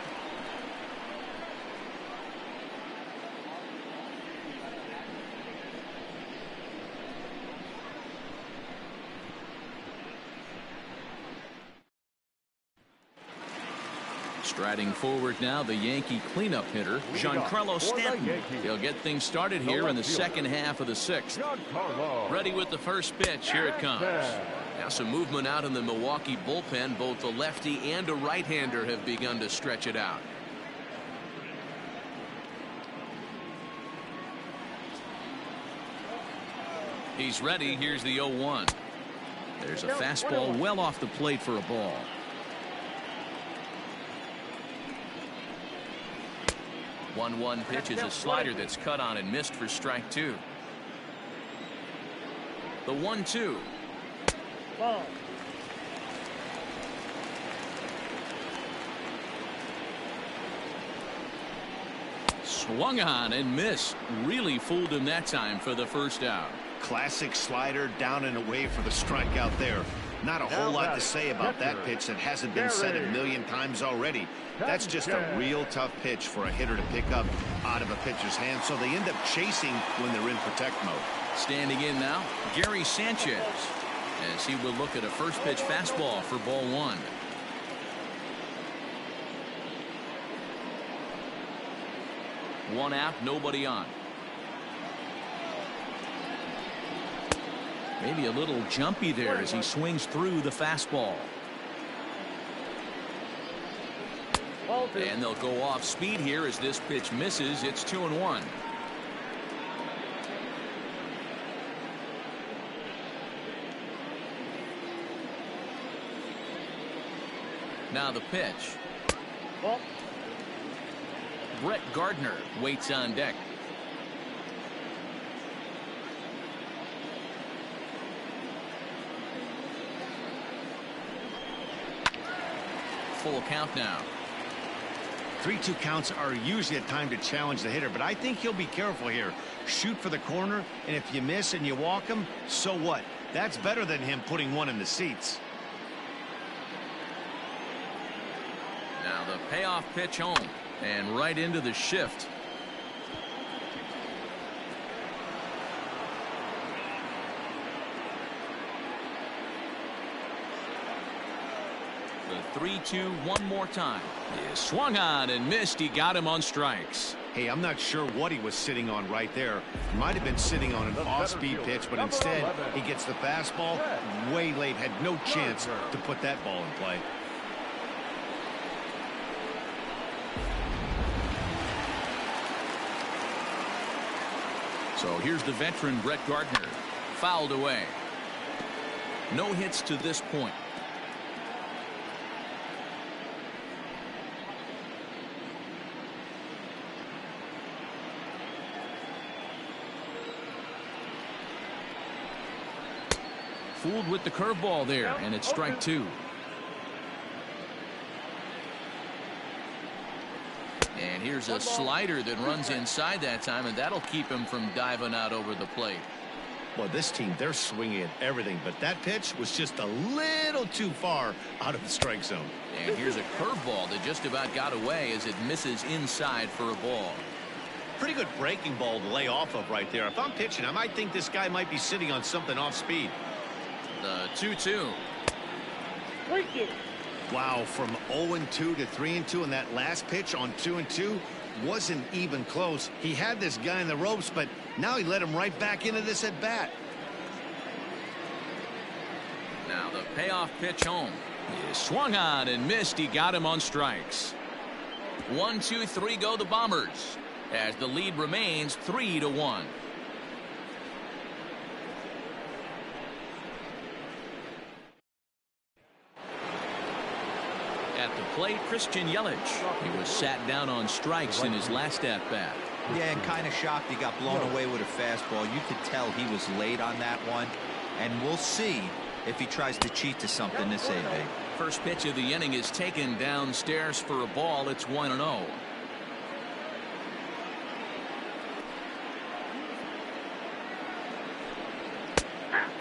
Striding forward now, the Yankee cleanup hitter, Giancarlo Stanton. He'll get things started here in the second half of the 6th. Ready with the first pitch. Here it comes. Now some movement out in the Milwaukee bullpen. Both a lefty and a right-hander have begun to stretch it out. He's ready. Here's the 0-1. There's a fastball well off the plate for a ball. One pitch is a slider that's cut on and missed for strike 2. The 1-2. Ball. Swung on and missed. Really fooled him that time for the first out. Classic slider down and away for the strikeout there. Not a whole lot to say about that pitch that hasn't been said a million times already. That's just a real tough pitch for a hitter to pick up out of a pitcher's hand, so they end up chasing when they're in protect mode. Standing in now, Gary Sanchez, as he will look at a first pitch fastball for ball 1. One out, nobody on. Maybe a little jumpy there as he swings through the fastball. And they'll go off speed here as this pitch misses. It's 2-1. Now the pitch. Brett Gardner waits on deck. Full count now. 3-2 counts are usually a time to challenge the hitter, but I think he'll be careful here. Shoot for the corner, and if you miss and you walk him, so what? That's better than him putting one in the seats. Now the payoff pitch home and right into the shift. The 3-2 one more time. He swung on and missed. He got him on strikes. Hey, I'm not sure what he was sitting on right there. Might have been sitting on an off-speed pitch, but instead he gets the fastball way late. Had no chance to put that ball in play. So here's the veteran Brett Gardner. Fouled away. No hits to this point. Fooled with the curveball there, and it's strike 2. And here's a slider that runs inside that time, and that'll keep him from diving out over the plate. Well, this team, they're swinging at everything, but that pitch was just a little too far out of the strike zone. And here's a curveball that just about got away as it misses inside for a ball. Pretty good breaking ball to lay off of right there. If I'm pitching, I might think this guy might be sitting on something off speed. The 2-2. Wow, from 0-2 to 3-2, and that last pitch on 2-2 wasn't even close. He had this guy in the ropes, but now he let him right back into this at bat. Now the payoff pitch home. He swung on and missed. He got him on strikes. 1, 2, 3 go the Bombers as the lead remains 3-1. At the plate, Christian Yelich. He was sat down on strikes in his last at bat. Yeah, and kind of shocked he got blown away with a fastball. You could tell he was late on that one, and we'll see if he tries to cheat to something this AB. First pitch of the inning is taken downstairs for a ball. It's 1-0.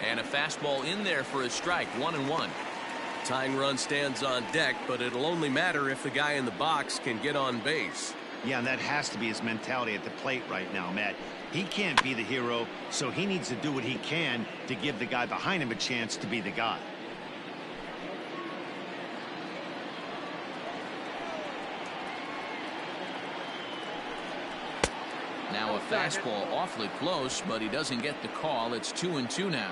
And a fastball in there for a strike. 1-1. Tying run stands on deck, but it'll only matter if the guy in the box can get on base. Yeah, and that has to be his mentality at the plate right now, Matt. He can't be the hero, so he needs to do what he can to give the guy behind him a chance to be the guy. Now a fastball awfully close, but he doesn't get the call. It's 2-2 now.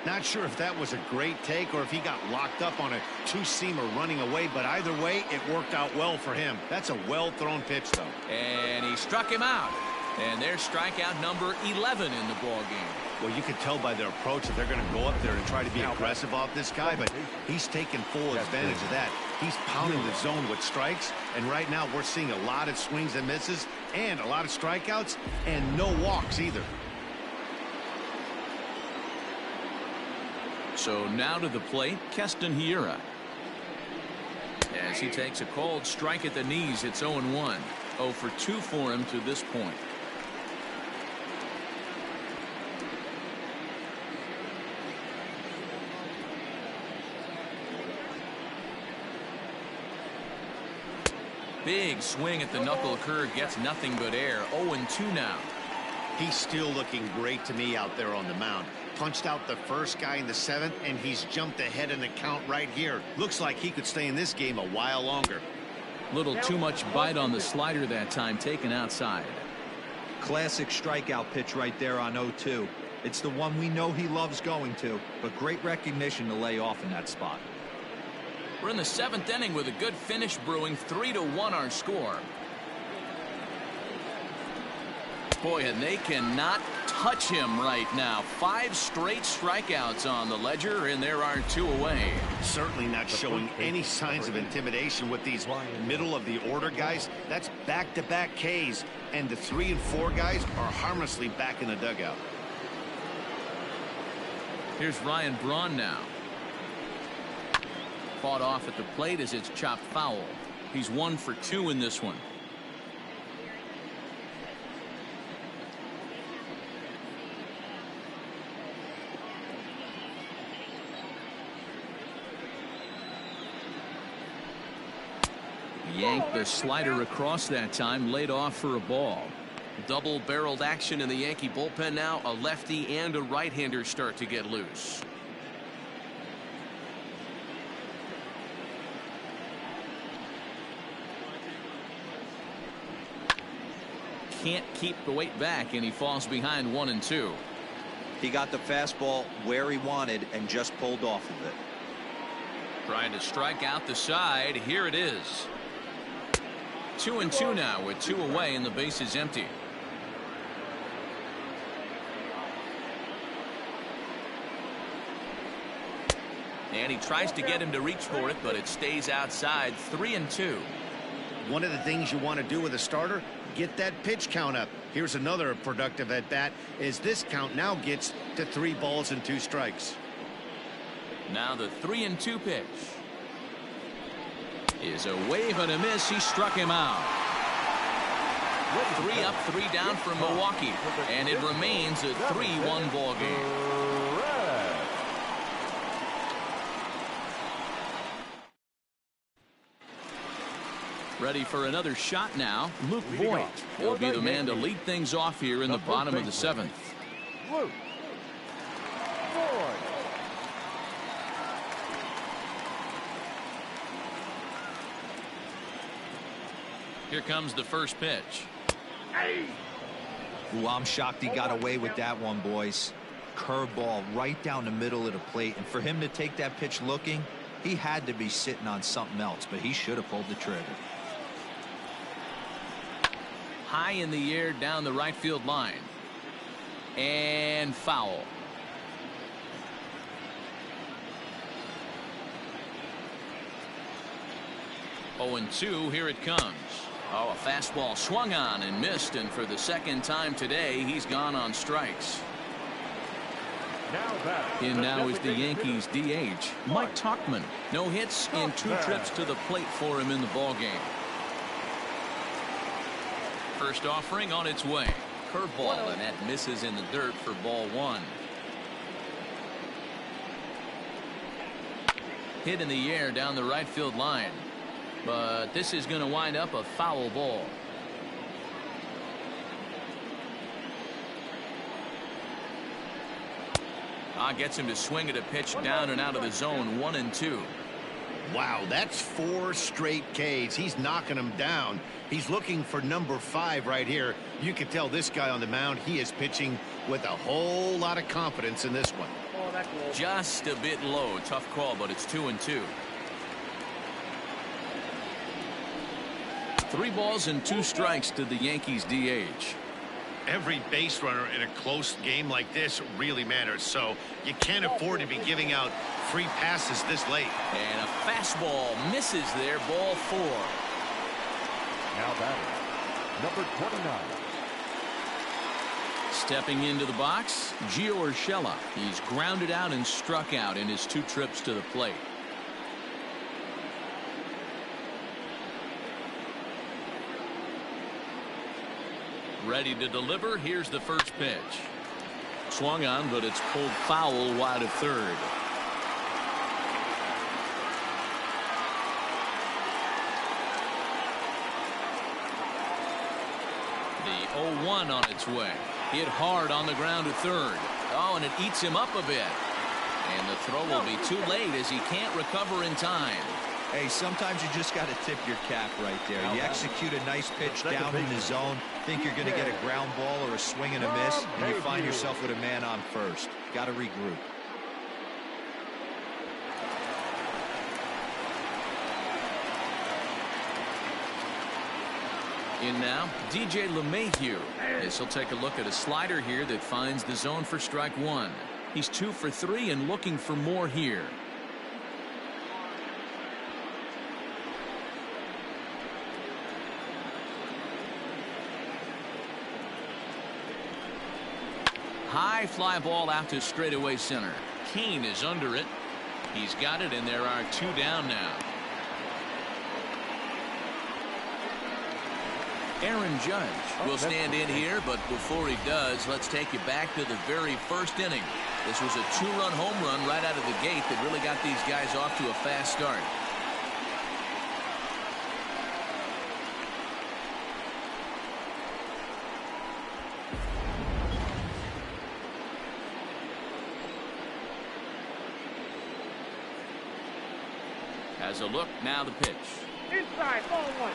Not sure if that was a great take or if he got locked up on a two-seamer running away, but either way, it worked out well for him. That's a well-thrown pitch, though. And he struck him out. And there's strikeout number 11 in the ball game. Well, you can tell by their approach that they're going to go up there and try to be aggressive off this guy, but he's taking full advantage of that. He's pounding the zone with strikes, and right now we're seeing a lot of swings and misses and a lot of strikeouts and no walks either. So now to the plate, Keston Hiura. As he takes a cold strike at the knees, it's 0-1. 0 for 2 for him to this point. Big swing at the knuckle curve, gets nothing but air. 0-2 now. He's still looking great to me out there on the mound. Punched out the first guy in the 7th, and he's jumped ahead in the count right here. Looks like he could stay in this game a while longer. Little too much bite on the slider that time, taken outside. Classic strikeout pitch right there on 0-2. It's the one we know he loves going to, but great recognition to lay off in that spot. We're in the 7th inning with a good finish brewing. 3-1 our score. Boy, and they cannot touch him right now. 5 straight strikeouts on the ledger, and there are 2 away. Certainly not showing any signs of intimidation with these middle-of-the-order guys. That's back-to-back Ks, and the 3 and 4 guys are harmlessly back in the dugout. Here's Ryan Braun now. Fought off at the plate as it's chopped foul. He's 1 for 2 in this one. Yanked the slider across that time, laid off for a ball. Double-barreled action in the Yankee bullpen now. A lefty and a right-hander start to get loose. Can't keep the weight back, and he falls behind 1-2. He got the fastball where he wanted and just pulled off of it. Trying to strike out the side. Here it is. 2-2 now with 2 away and the base is empty. And he tries to get him to reach for it, but it stays outside. 3-2. One of the things you want to do with a starter, get that pitch count up. Here's another productive at bat as this count now gets to 3 balls and 2 strikes. Now the 3-2 pitch is a wave and a miss. He struck him out. 3 up, 3 down for Milwaukee, and it remains a 3-1 ball game. Ready for another shot now. Luke Voigt will be the man to lead things off here in the bottom of the 7th. Luke Voigt. Here comes the first pitch. Ooh, I'm shocked he got away with that one, boys. Curveball right down the middle of the plate, and for him to take that pitch looking, he had to be sitting on something else, but he should have pulled the trigger. High in the air down the right field line. And foul. Oh, and 2, here it comes. Oh, a fastball swung on and missed, and for the second time today, he's gone on strikes. In now is the Yankees DH, Mike Tauchman. No hits and 2 trips to the plate for him in the ballgame. First offering on its way. Curveball, and that misses in the dirt for ball 1. Hit in the air down the right field line. But this is going to wind up a foul ball. Gets him to swing at a pitch down and out of the zone. 1-2. Wow, that's 4 straight Ks. He's knocking them down. He's looking for number 5 right here. You can tell this guy on the mound, he is pitching with a whole lot of confidence in this one. Just a bit low. Tough call, but it's 2-2. 3 balls and 2 strikes to the Yankees DH. Every base runner in a close game like this really matters, so you can't afford to be giving out free passes this late. And a fastball misses there. Ball 4. Now batting, number 29. Stepping into the box, Gio Urshela. He's grounded out and struck out in his 2 trips to the plate. Ready to deliver. Here's the first pitch. Swung on, but it's pulled foul wide of third. The 0-1 on its way. Hit hard on the ground to third. Oh, and it eats him up a bit. And the throw will be too late as he can't recover in time. Hey, sometimes you just got to tip your cap right there. You execute a nice pitch down in the zone, think you're going to get a ground ball or a swing and a miss, and you find yourself with a man on first. Got to regroup. In now, DJ LeMahieu. This will take a look at a slider here that finds the zone for strike 1. He's 2 for 3 and looking for more here. High fly ball out to straightaway center. Kane is under it. He's got it, and there are 2 down now. Aaron Judge will stand in here, but before he does, let's take you back to the very first inning. This was a 2-run home run right out of the gate that really got these guys off to a fast start. As a look, now the pitch. Inside, ball 1.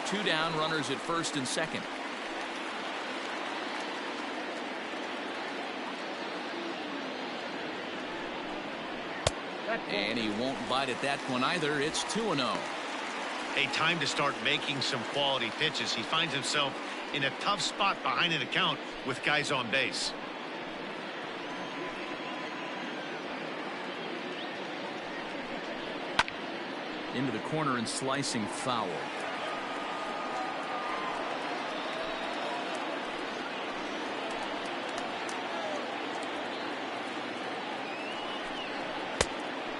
2 down, runners at first and second. And he won't bite at that one either. It's 2-0. A time to start making some quality pitches. He finds himself in a tough spot behind an account with guys on base. Into the corner and slicing foul.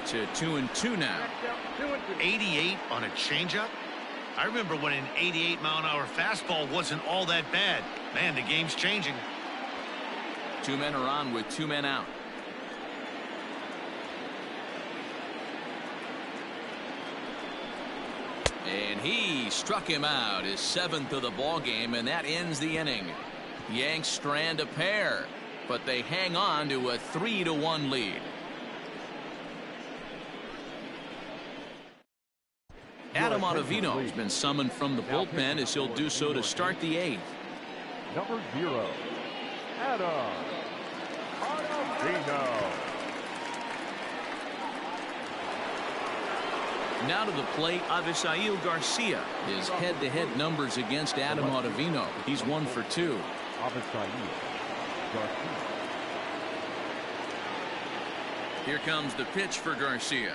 To 2-2 now. 88 on a changeup. I remember when an 88-mile-an-hour fastball wasn't all that bad. Man, the game's changing. 2 men are on with 2 men out. And he struck him out, his 7th of the ball game, and that ends the inning. Yanks strand a pair, but they hang on to a 3-1 lead. Adam Ottavino has been summoned from the bullpen as he'll do so to start the 8th. Number 0, Adam Ottavino. Now to the plate, Avisail Garcia. His head-to-head numbers against Adam Ottavino. He's 1 for 2. Avisail Garcia. Here comes the pitch for Garcia.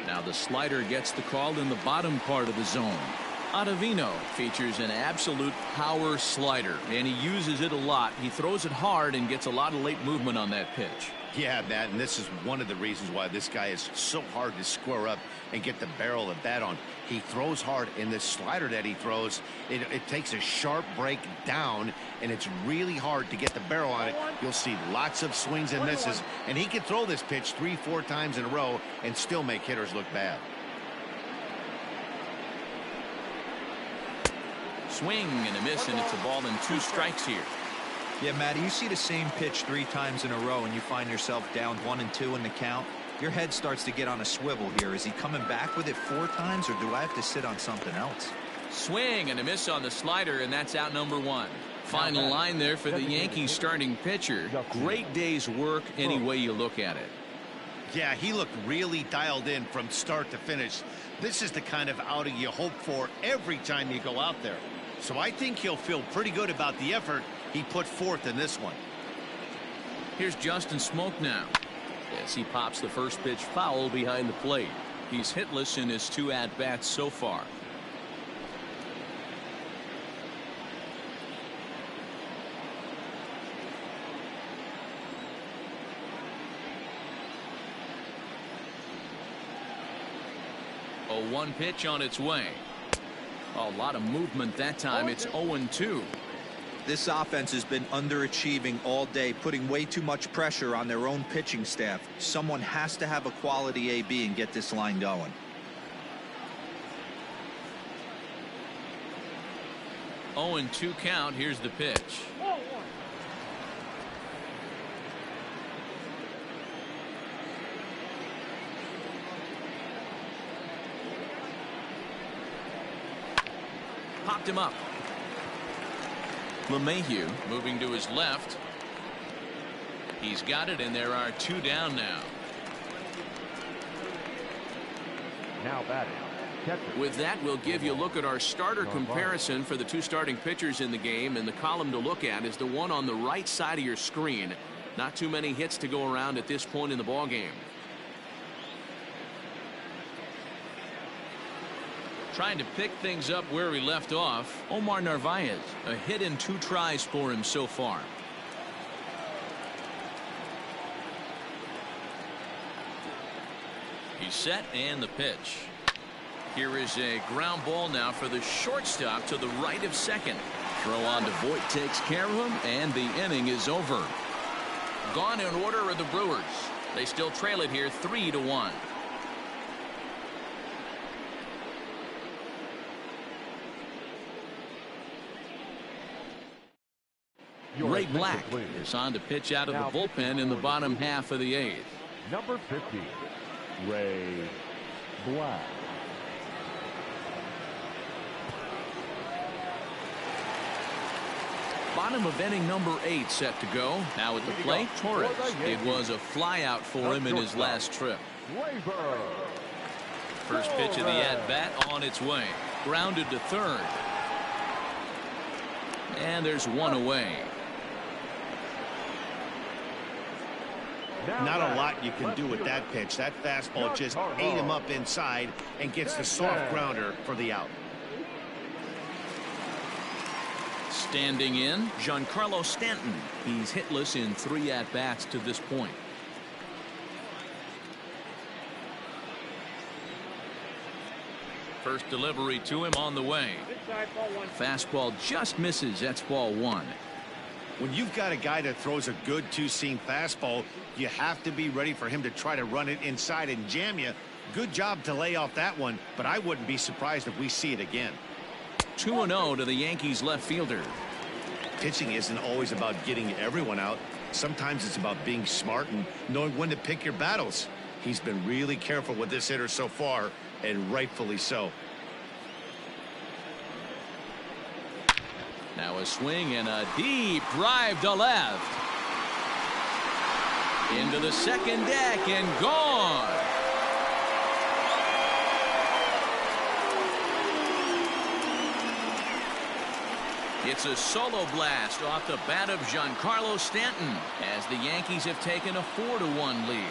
Now the slider gets the call in the bottom part of the zone. Ottavino features an absolute power slider, and he uses it a lot. He throws it hard and gets a lot of late movement on that pitch. Yeah, Matt, and this is one of the reasons why this guy is so hard to square up and get the barrel of the bat on. He throws hard, and this slider that he throws, it takes a sharp break down, and it's really hard to get the barrel on it. You'll see lots of swings and misses, and he can throw this pitch 3-4 times in a row and still make hitters look bad. Swing and a miss, and it's a ball and 2 strikes here. Yeah, Matty, you see the same pitch 3 times in a row and you find yourself down 1-2 in the count. Your head starts to get on a swivel here. Is he coming back with it 4 times, or do I have to sit on something else? Swing and a miss on the slider, and that's out number 1. Final line there for the Yankees starting pitcher. Great day's work any way you look at it. Yeah, he looked really dialed in from start to finish. This is the kind of outing you hope for every time you go out there. So I think he'll feel pretty good about the effort he put forth in this one. Here's Justin Smoke now. As he pops the first pitch foul behind the plate. He's hitless in his 2 at-bats so far. A 1 pitch on its way. A lot of movement that time. It's 0-2. This offense has been underachieving all day, putting way too much pressure on their own pitching staff. Someone has to have a quality AB and get this line going. Oh, 0-2 count. Here's the pitch. Popped him up. LeMahieu moving to his left. He's got it, and there are 2 down now. Now batting, catcher. With that, we'll give you a look at our starter comparison for the 2 starting pitchers in the game, and the column to look at is the one on the right side of your screen. Not too many hits to go around at this point in the ball game. Trying to pick things up where we left off. Omar Narvaez, a hit in 2 tries for him so far. He's set, and the pitch. Here is a ground ball now for the shortstop to the right of second. Throw on to Voit takes care of him, and the inning is over. Gone in order are the Brewers. They still trail it here 3-1. Ray Black is on to pitch out of the bullpen in the bottom half of the 8th. Number 50, Ray Black. Bottom of inning number 8 set to go. Now at the plate, Torres. It was a flyout for him in his last trip. First pitch of the at-bat on its way. Grounded to third. And there's 1 away. Not a lot you can do with that pitch. That fastball just ate him up inside and gets the soft grounder for the out. Standing in, Giancarlo Stanton. He's hitless in 3 at-bats to this point. First delivery to him on the way. Fastball just misses. That's ball 1. When you've got a guy that throws a good 2-seam fastball, you have to be ready for him to try to run it inside and jam you. Good job to lay off that one, but I wouldn't be surprised if we see it again. 2-0 to the Yankees left fielder. Pitching isn't always about getting everyone out. Sometimes it's about being smart and knowing when to pick your battles. He's been really careful with this hitter so far, and rightfully so. Now a swing and a deep drive to left. Into the second deck and gone. It's a solo blast off the bat of Giancarlo Stanton as the Yankees have taken a 4-1 lead.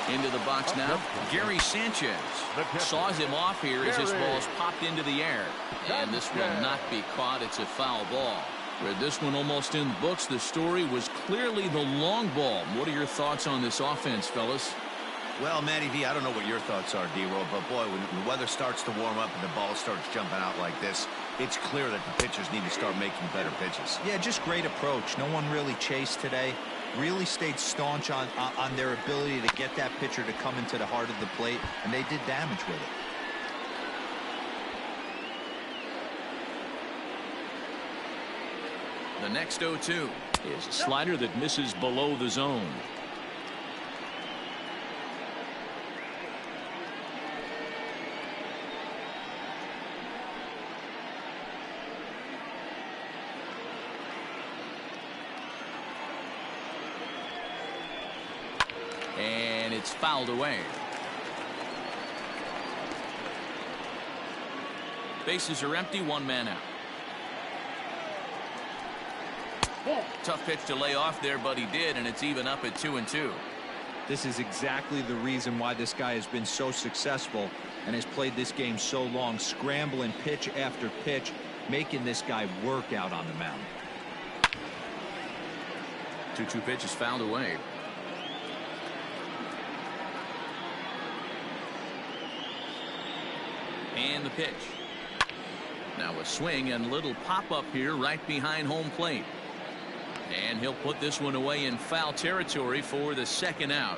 Into the box now, Gary Sanchez saws him off here as his ball's popped into the air. And this will not be caught. It's a foul ball. Read this one almost in the books. The story was clearly the long ball. What are your thoughts on this offense, fellas? Well, Matty V, I don't know what your thoughts are, D-Roll, but boy, when the weather starts to warm up and the ball starts jumping out like this, it's clear that the pitchers need to start making better pitches. Yeah, just great approach. No one really chased today. really stayed staunch on their ability to get that pitcher to come into the heart of the plate, and they did damage with it. The next 0-2 is a slider that misses below the zone. And it's fouled away. Bases are empty, one man out. Tough pitch to lay off there, but he did, and it's even up at 2-2. This is exactly the reason why this guy has been so successful and has played this game so long, scrambling pitch after pitch, making this guy work out on the mound. 2-2 pitch is fouled away. And the pitch. Now a swing and little pop-up here right behind home plate. And he'll put this one away in foul territory for the second out.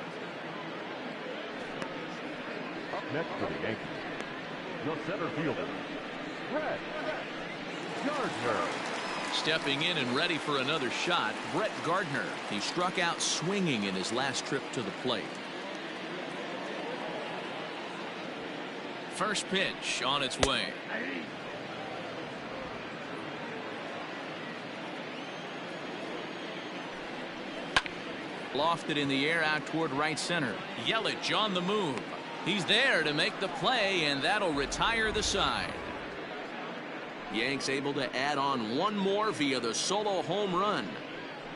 Up next for the Yankees, the center fielder, Brett Gardner. Stepping in and ready for another shot, Brett Gardner. He struck out swinging in his last trip to the plate. First pitch on its way. Lofted in the air out toward right center. Yelich on the move. He's there to make the play, and that'll retire the side. Yanks able to add on one more via the solo home run.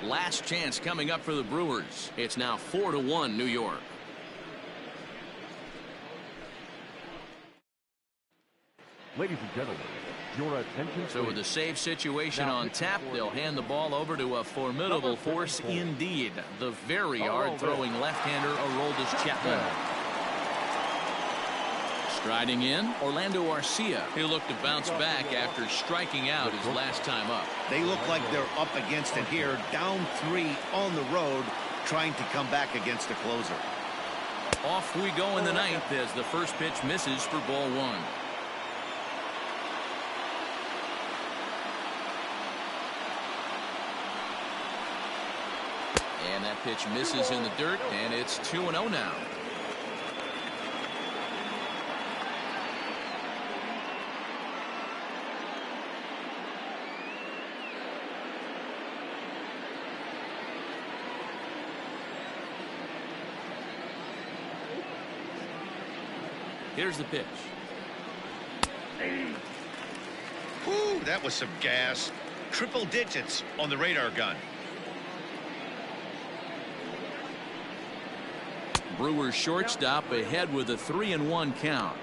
Last chance coming up for the Brewers. It's now 4-1 New York. Ladies and gentlemen, your attention. So with the save situation on tap, they'll hand the ball over to a formidable force indeed. The very hard-throwing left-hander Aroldis Chapman. Striding in, Orlando Arcia. He'll look to bounce back after striking out his last time up. They look like they're up against it here, down 3 on the road, trying to come back against the closer. Off we go in the ninth as the first pitch misses for ball 1. And that pitch misses in the dirt, and it's 2-0 now. Here's the pitch. Whew, that was some gas. Triple digits on the radar gun. Brewers shortstop ahead with a 3-1 count.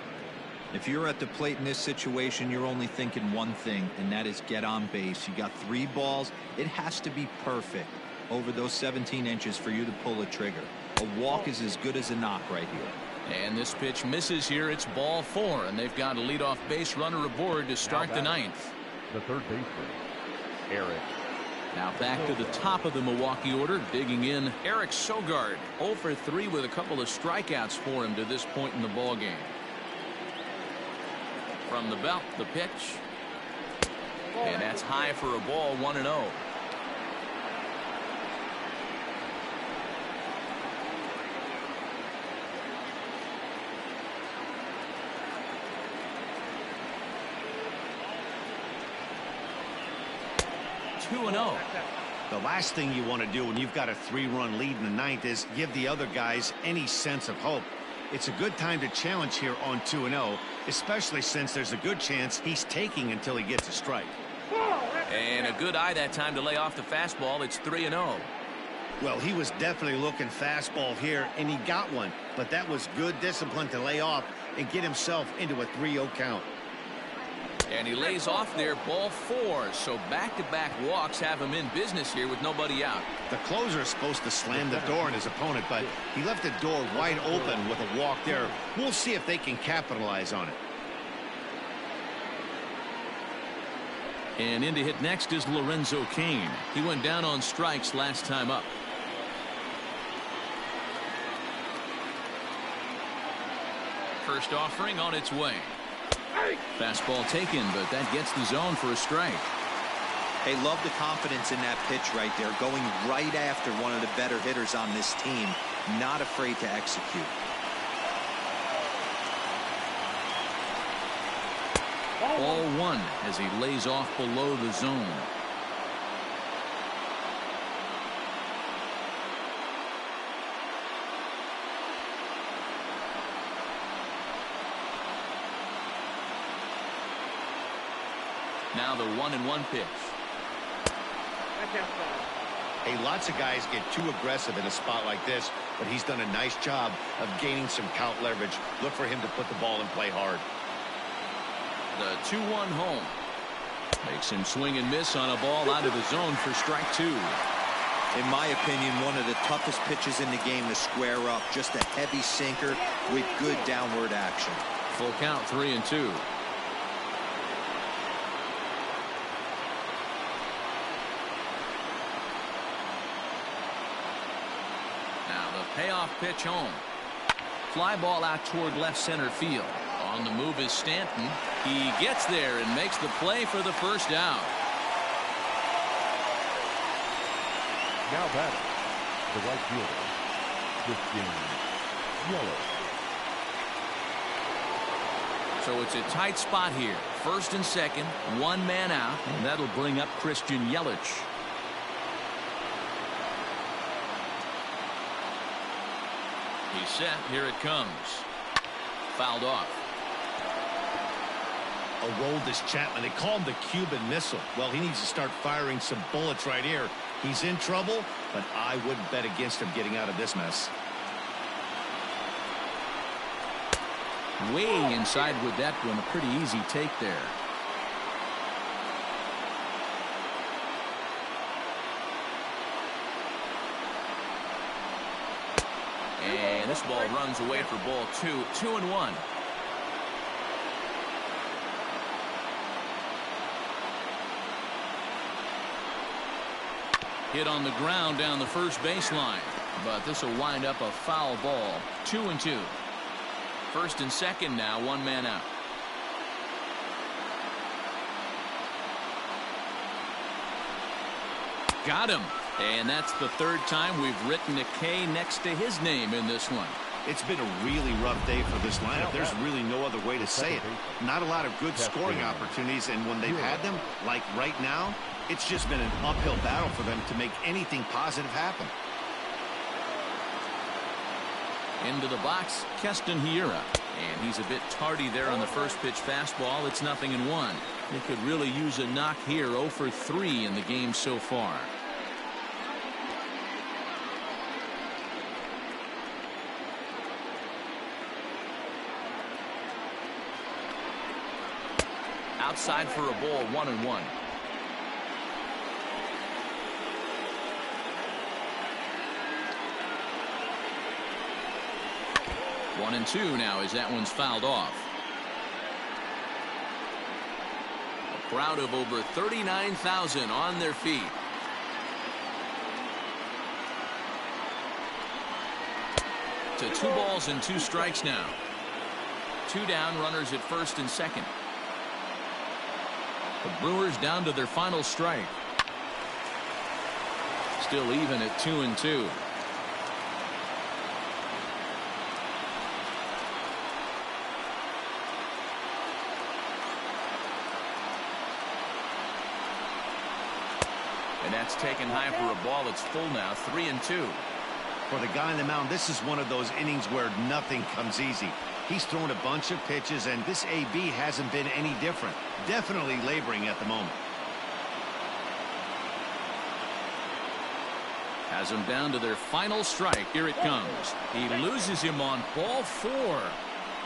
If you're at the plate in this situation, you're only thinking one thing, and that is get on base. You got 3 balls. It has to be perfect over those 17 inches for you to pull a trigger. A walk is as good as a knock right here. And this pitch misses here. It's ball 4, and they've got a leadoff base runner aboard to start the ninth. The third baseman, Eric. Now back to the top of the Milwaukee order, digging in Eric Sogard. 0 for 3 with a couple of strikeouts for him to this point in the ballgame. From the belt, the pitch. And that's high for a ball, 1-0. The last thing you want to do when you've got a 3-run lead in the ninth is give the other guys any sense of hope. It's a good time to challenge here on 2-0, especially since there's a good chance he's taking until he gets a strike. And a good eye that time to lay off the fastball. It's 3-0. Well, he was definitely looking fastball here, and he got one. But that was good discipline to lay off and get himself into a 3-0 count. And he lays off there, ball 4. So back-to-back walks have him in business here with nobody out. The closer is supposed to slam the door on his opponent, but he left the door wide open with a walk there. We'll see if they can capitalize on it. And in to hit next is Lorenzo Cain. He went down on strikes last time up. First offering on its way. Fastball taken, but that gets the zone for a strike. Hey, love the confidence in that pitch right there, going right after one of the better hitters on this team, not afraid to execute. Ball one as he lays off below the zone. Now the 1-1 pitch. Hey, lots of guys get too aggressive in a spot like this, but he's done a nice job of gaining some count leverage. Look for him to put the ball in play hard. The 2-1 home. Makes him swing and miss on a ball out of the zone for strike two. In my opinion, one of the toughest pitches in the game to square up. Just a heavy sinker with good downward action. Full count, 3-2. Payoff pitch home. Fly ball out toward left center field. On the move is Stanton. He gets there and makes the play for the first out. Now batting, the right fielder, Christian Yelich. So it's a tight spot here. First and second, one man out, and that'll bring up Christian Yelich. He's set. Here it comes. Fouled off. Aroldis Chapman. They call him the Cuban Missile. Well, he needs to start firing some bullets right here. He's in trouble, but I wouldn't bet against him getting out of this mess. Way inside with that one. A pretty easy take there. And this ball runs away for ball two. 2-1. Hit on the ground down the first baseline, but this will wind up a foul ball. 2-2. First and second now, one man out. Got him. And that's the third time we've written a K next to his name in this one. It's been a really rough day for this lineup. There's really no other way to say it. Not a lot of good scoring opportunities, and when they've had them, like right now, it's just been an uphill battle for them to make anything positive happen. Into the box, Keston Hiura. And he's a bit tardy there on the first pitch fastball. It's 0-1. They could really use a knock here. 0 for 3 in the game so far. Outside for a ball, 1-1. One and two now as that one's fouled off. A crowd of over 39,000 on their feet. To 2 balls and 2 strikes now. 2 down, runners at first and second. The Brewers down to their final strike. Still even at 2-2. And that's taken high for a ball. It's full now. 3-2. For the guy on the mound, this is one of those innings where nothing comes easy. He's thrown a bunch of pitches, and this AB hasn't been any different. Definitely laboring at the moment. Has them down to their final strike. Here it comes. He loses him on ball 4.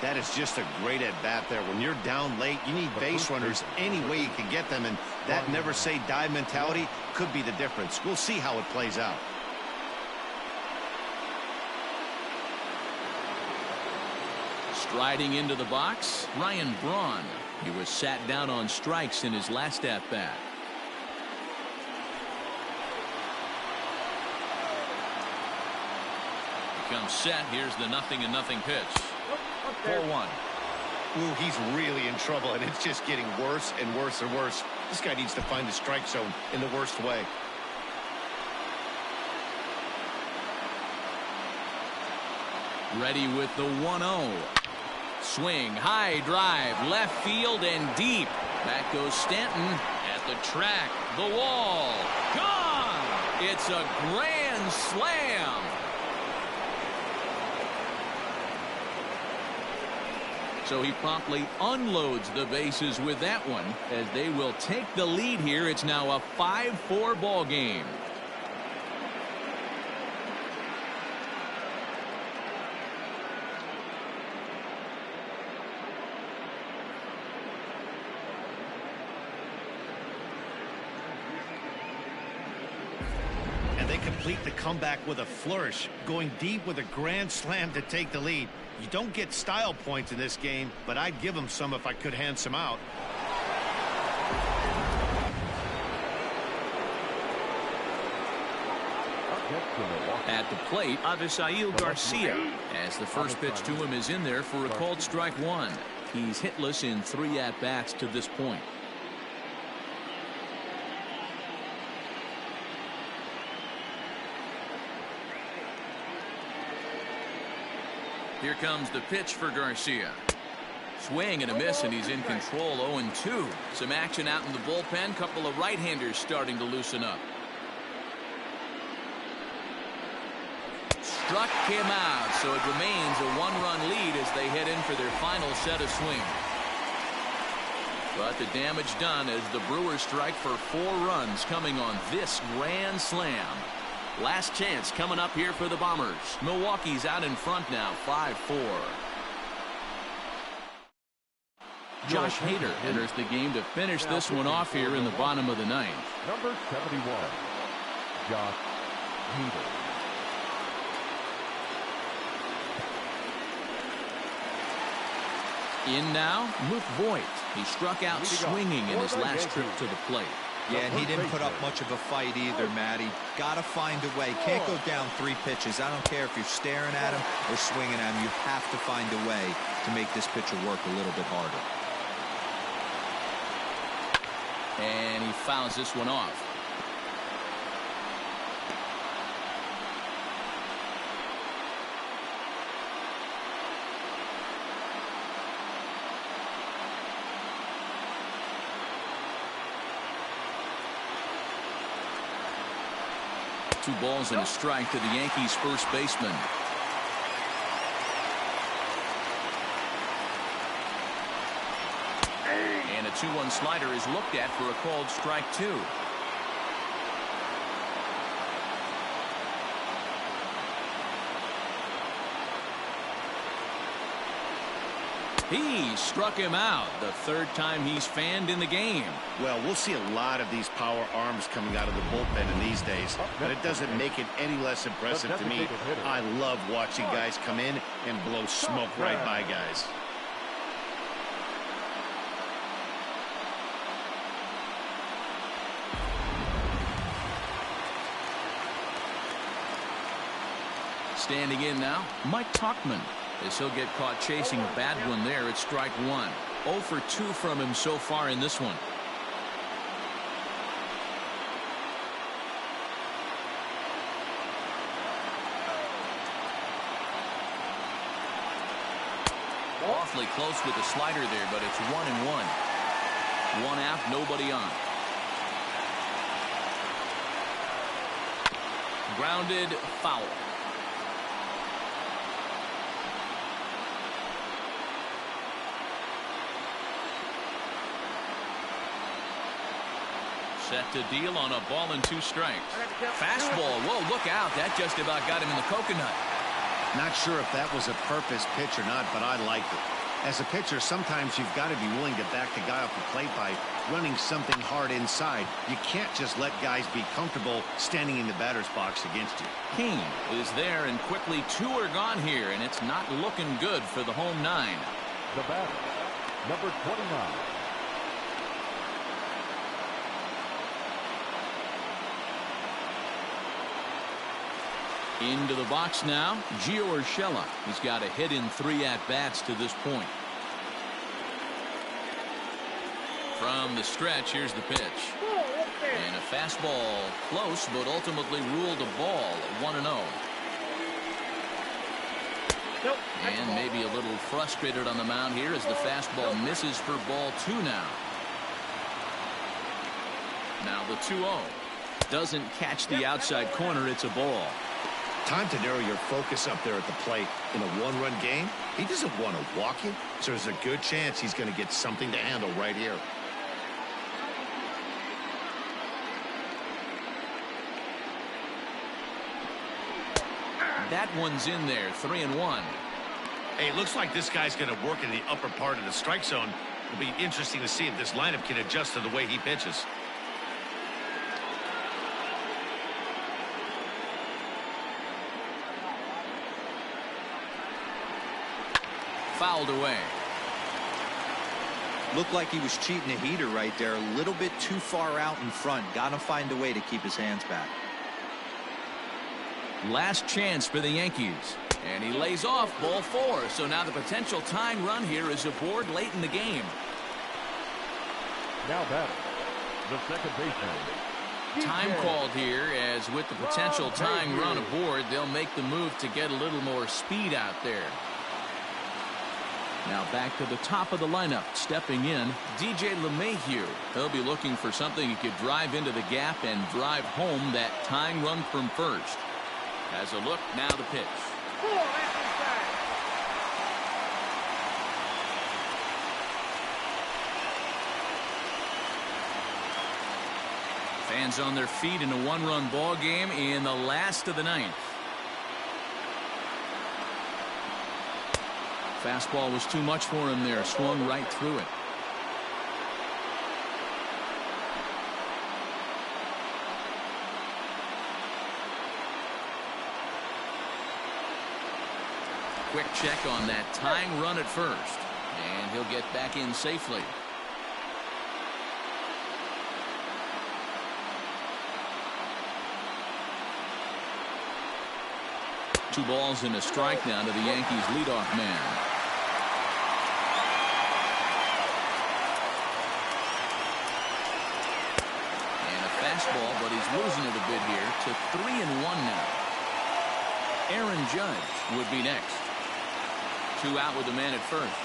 That is just a great at-bat there. When you're down late, you need base runners any way you can get them, and that never-say-die mentality could be the difference. We'll see how it plays out. Striding into the box, Ryan Braun. He was sat down on strikes in his last at-bat. He comes set. Here's the 0-0 pitch. 4-1. Ooh, he's really in trouble, and it's just getting worse and worse and worse. This guy needs to find the strike zone in the worst way. Ready with the 1-0. Swing, high drive, left field and deep. Back goes Stanton at the track, the wall, gone! It's a grand slam. So he promptly unloads the bases with that one as they will take the lead here. It's now a 5-4 ball game. And they complete the comeback with a flourish, going deep with a grand slam to take the lead. You don't get style points in this game, but I'd give them some if I could hand some out. At the plate, Avisail Garcia, as the first pitch to him is in there for a called strike one. He's hitless in 3 at-bats to this point. Here comes the pitch for Garcia. Swing and a miss, and he's in control. 0-2. Some action out in the bullpen. Couple of right-handers starting to loosen up. Struck him out, so it remains a 1-run lead as they head in for their final set of swings. But the damage done as the Brewers strike for 4 runs coming on this grand slam. Last chance coming up here for the Bombers. Milwaukee's out in front now, 5-4. Josh Hader enters the game to finish this one off here in the bottom of the 9th. Number 71, Josh Hader. In now, Luke Voigt. He struck out swinging in his last trip to the plate. Yeah, and he didn't put up much of a fight either, Matty. Got to find a way. Can't go down 3 pitches. I don't care if you're staring at him or swinging at him. You have to find a way to make this pitcher work a little bit harder. And he fouls this one off. Two balls and a strike to the Yankees first baseman. And a 2-1 slider is looked at for a called strike 2. He struck him out, the 3rd time he's fanned in the game. Well, we'll see a lot of these power arms coming out of the bullpen in these days, but it doesn't make it any less impressive to me. I love watching guys come in and blow smoke right by guys. Standing in now, Mike Tauchman, as he'll get caught chasing a bad one there at strike 1. 0 for 2 from him so far in this one. Awfully close with the slider there, but it's 1-1. 1 out, nobody on. Grounded foul. Set to deal on a ball and 2 strikes. Fastball. Whoa, look out. That just about got him in the coconut. Not sure if that was a purpose pitch or not, but I liked it. As a pitcher, sometimes you've got to be willing to back the guy off the plate by running something hard inside. You can't just let guys be comfortable standing in the batter's box against you. Kane is there, and quickly 2 are gone here, and it's not looking good for the home 9. The batter, number 29. Into the box now, Gio Urshela. He's got a hit in 3 at-bats to this point. From the stretch, here's the pitch. And a fastball close, but ultimately ruled a ball, 1-0. And maybe a little frustrated on the mound here as the fastball misses for ball 2 now. Now the 2-0. Doesn't catch the outside corner. It's a ball. Time to narrow your focus up there at the plate. In a one-run game, he doesn't want to walk you, so there's a good chance he's going to get something to handle right here. That one's in there, 3-1. Hey, it looks like this guy's going to work in the upper part of the strike zone. It'll be interesting to see if this lineup can adjust to the way he pitches. Fouled away. Looked like he was cheating a heater right there. A little bit too far out in front. Got to find a way to keep his hands back. Last chance for the Yankees. And he lays off ball 4. So now the potential tying run here is aboard late in the game. Now batting, the second baseman. Time called here, as with the potential tying run aboard, they'll make the move to get a little more speed out there. Now back to the top of the lineup. Stepping in, DJ LeMahieu. He'll be looking for something he could drive into the gap and drive home that tying run from first. Has a look, now the pitch. Fans on their feet in a 1-run ball game in the last of the 9th. Fastball was too much for him there. Swung right through it. Quick check on that tying run at first. And he'll get back in safely. Two balls and a strike now to the Yankees leadoff man. And a fastball, but he's losing it a bit here to 3-1 now. Aaron Judge would be next. 2 out with the man at first.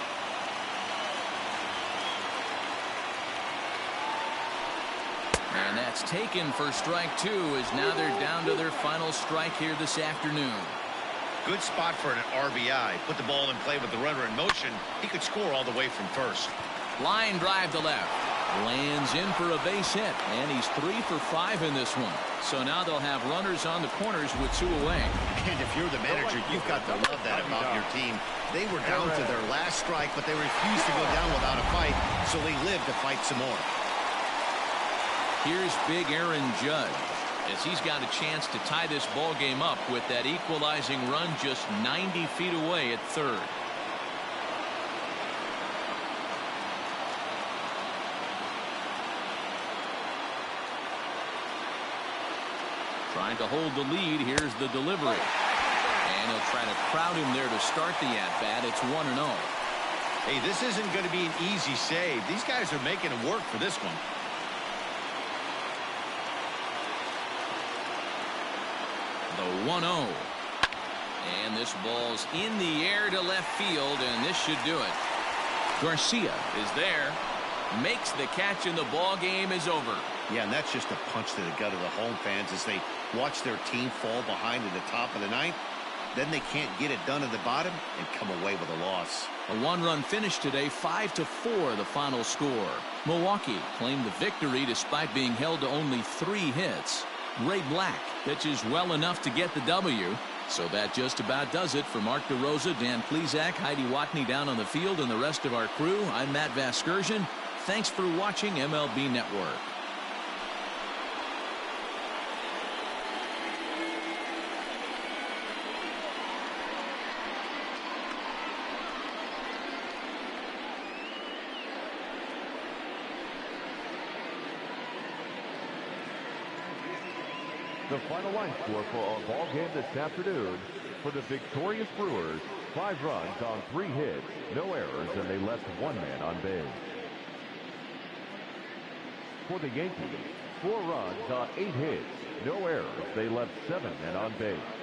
And that's taken for strike 2, as now they're down to their final strike here this afternoon. Good spot for an RBI. Put the ball in play with the runner in motion. He could score all the way from first. Line drive to left. Lands in for a base hit. And he's 3 for 5 in this one. So now they'll have runners on the corners with 2 away. And if you're the manager, you've got to love that about your team. They were down to their last strike, but they refused to go down without a fight. So they lived to fight some more. Here's big Aaron Judge, as he's got a chance to tie this ball game up with that equalizing run just 90 feet away at third. Trying to hold the lead. Here's the delivery. And he'll try to crowd him there to start the at-bat. It's 1-0. Hey, this isn't going to be an easy save. These guys are making it work for this one. The 1-0. And this ball's in the air to left field, and this should do it. Garcia is there. Makes the catch, and the ball game is over. Yeah, and that's just a punch to the gut of the home fans as they watch their team fall behind at the top of the 9th. Then they can't get it done at the bottom and come away with a loss. A 1-run finish today, 5-4 the final score. Milwaukee claimed the victory despite being held to only 3 hits. Ray Black pitches well enough to get the W. So that just about does it. For Mark DeRosa, Dan Plesac, Heidi Watney down on the field, and the rest of our crew, I'm Matt Vasgersian. Thanks for watching MLB Network. The final line score for our ball game this afternoon: for the victorious Brewers, 5 runs on 3 hits, no errors, and they left 1 man on base. For the Yankees, 4 runs on 8 hits, no errors, they left 7 men on base.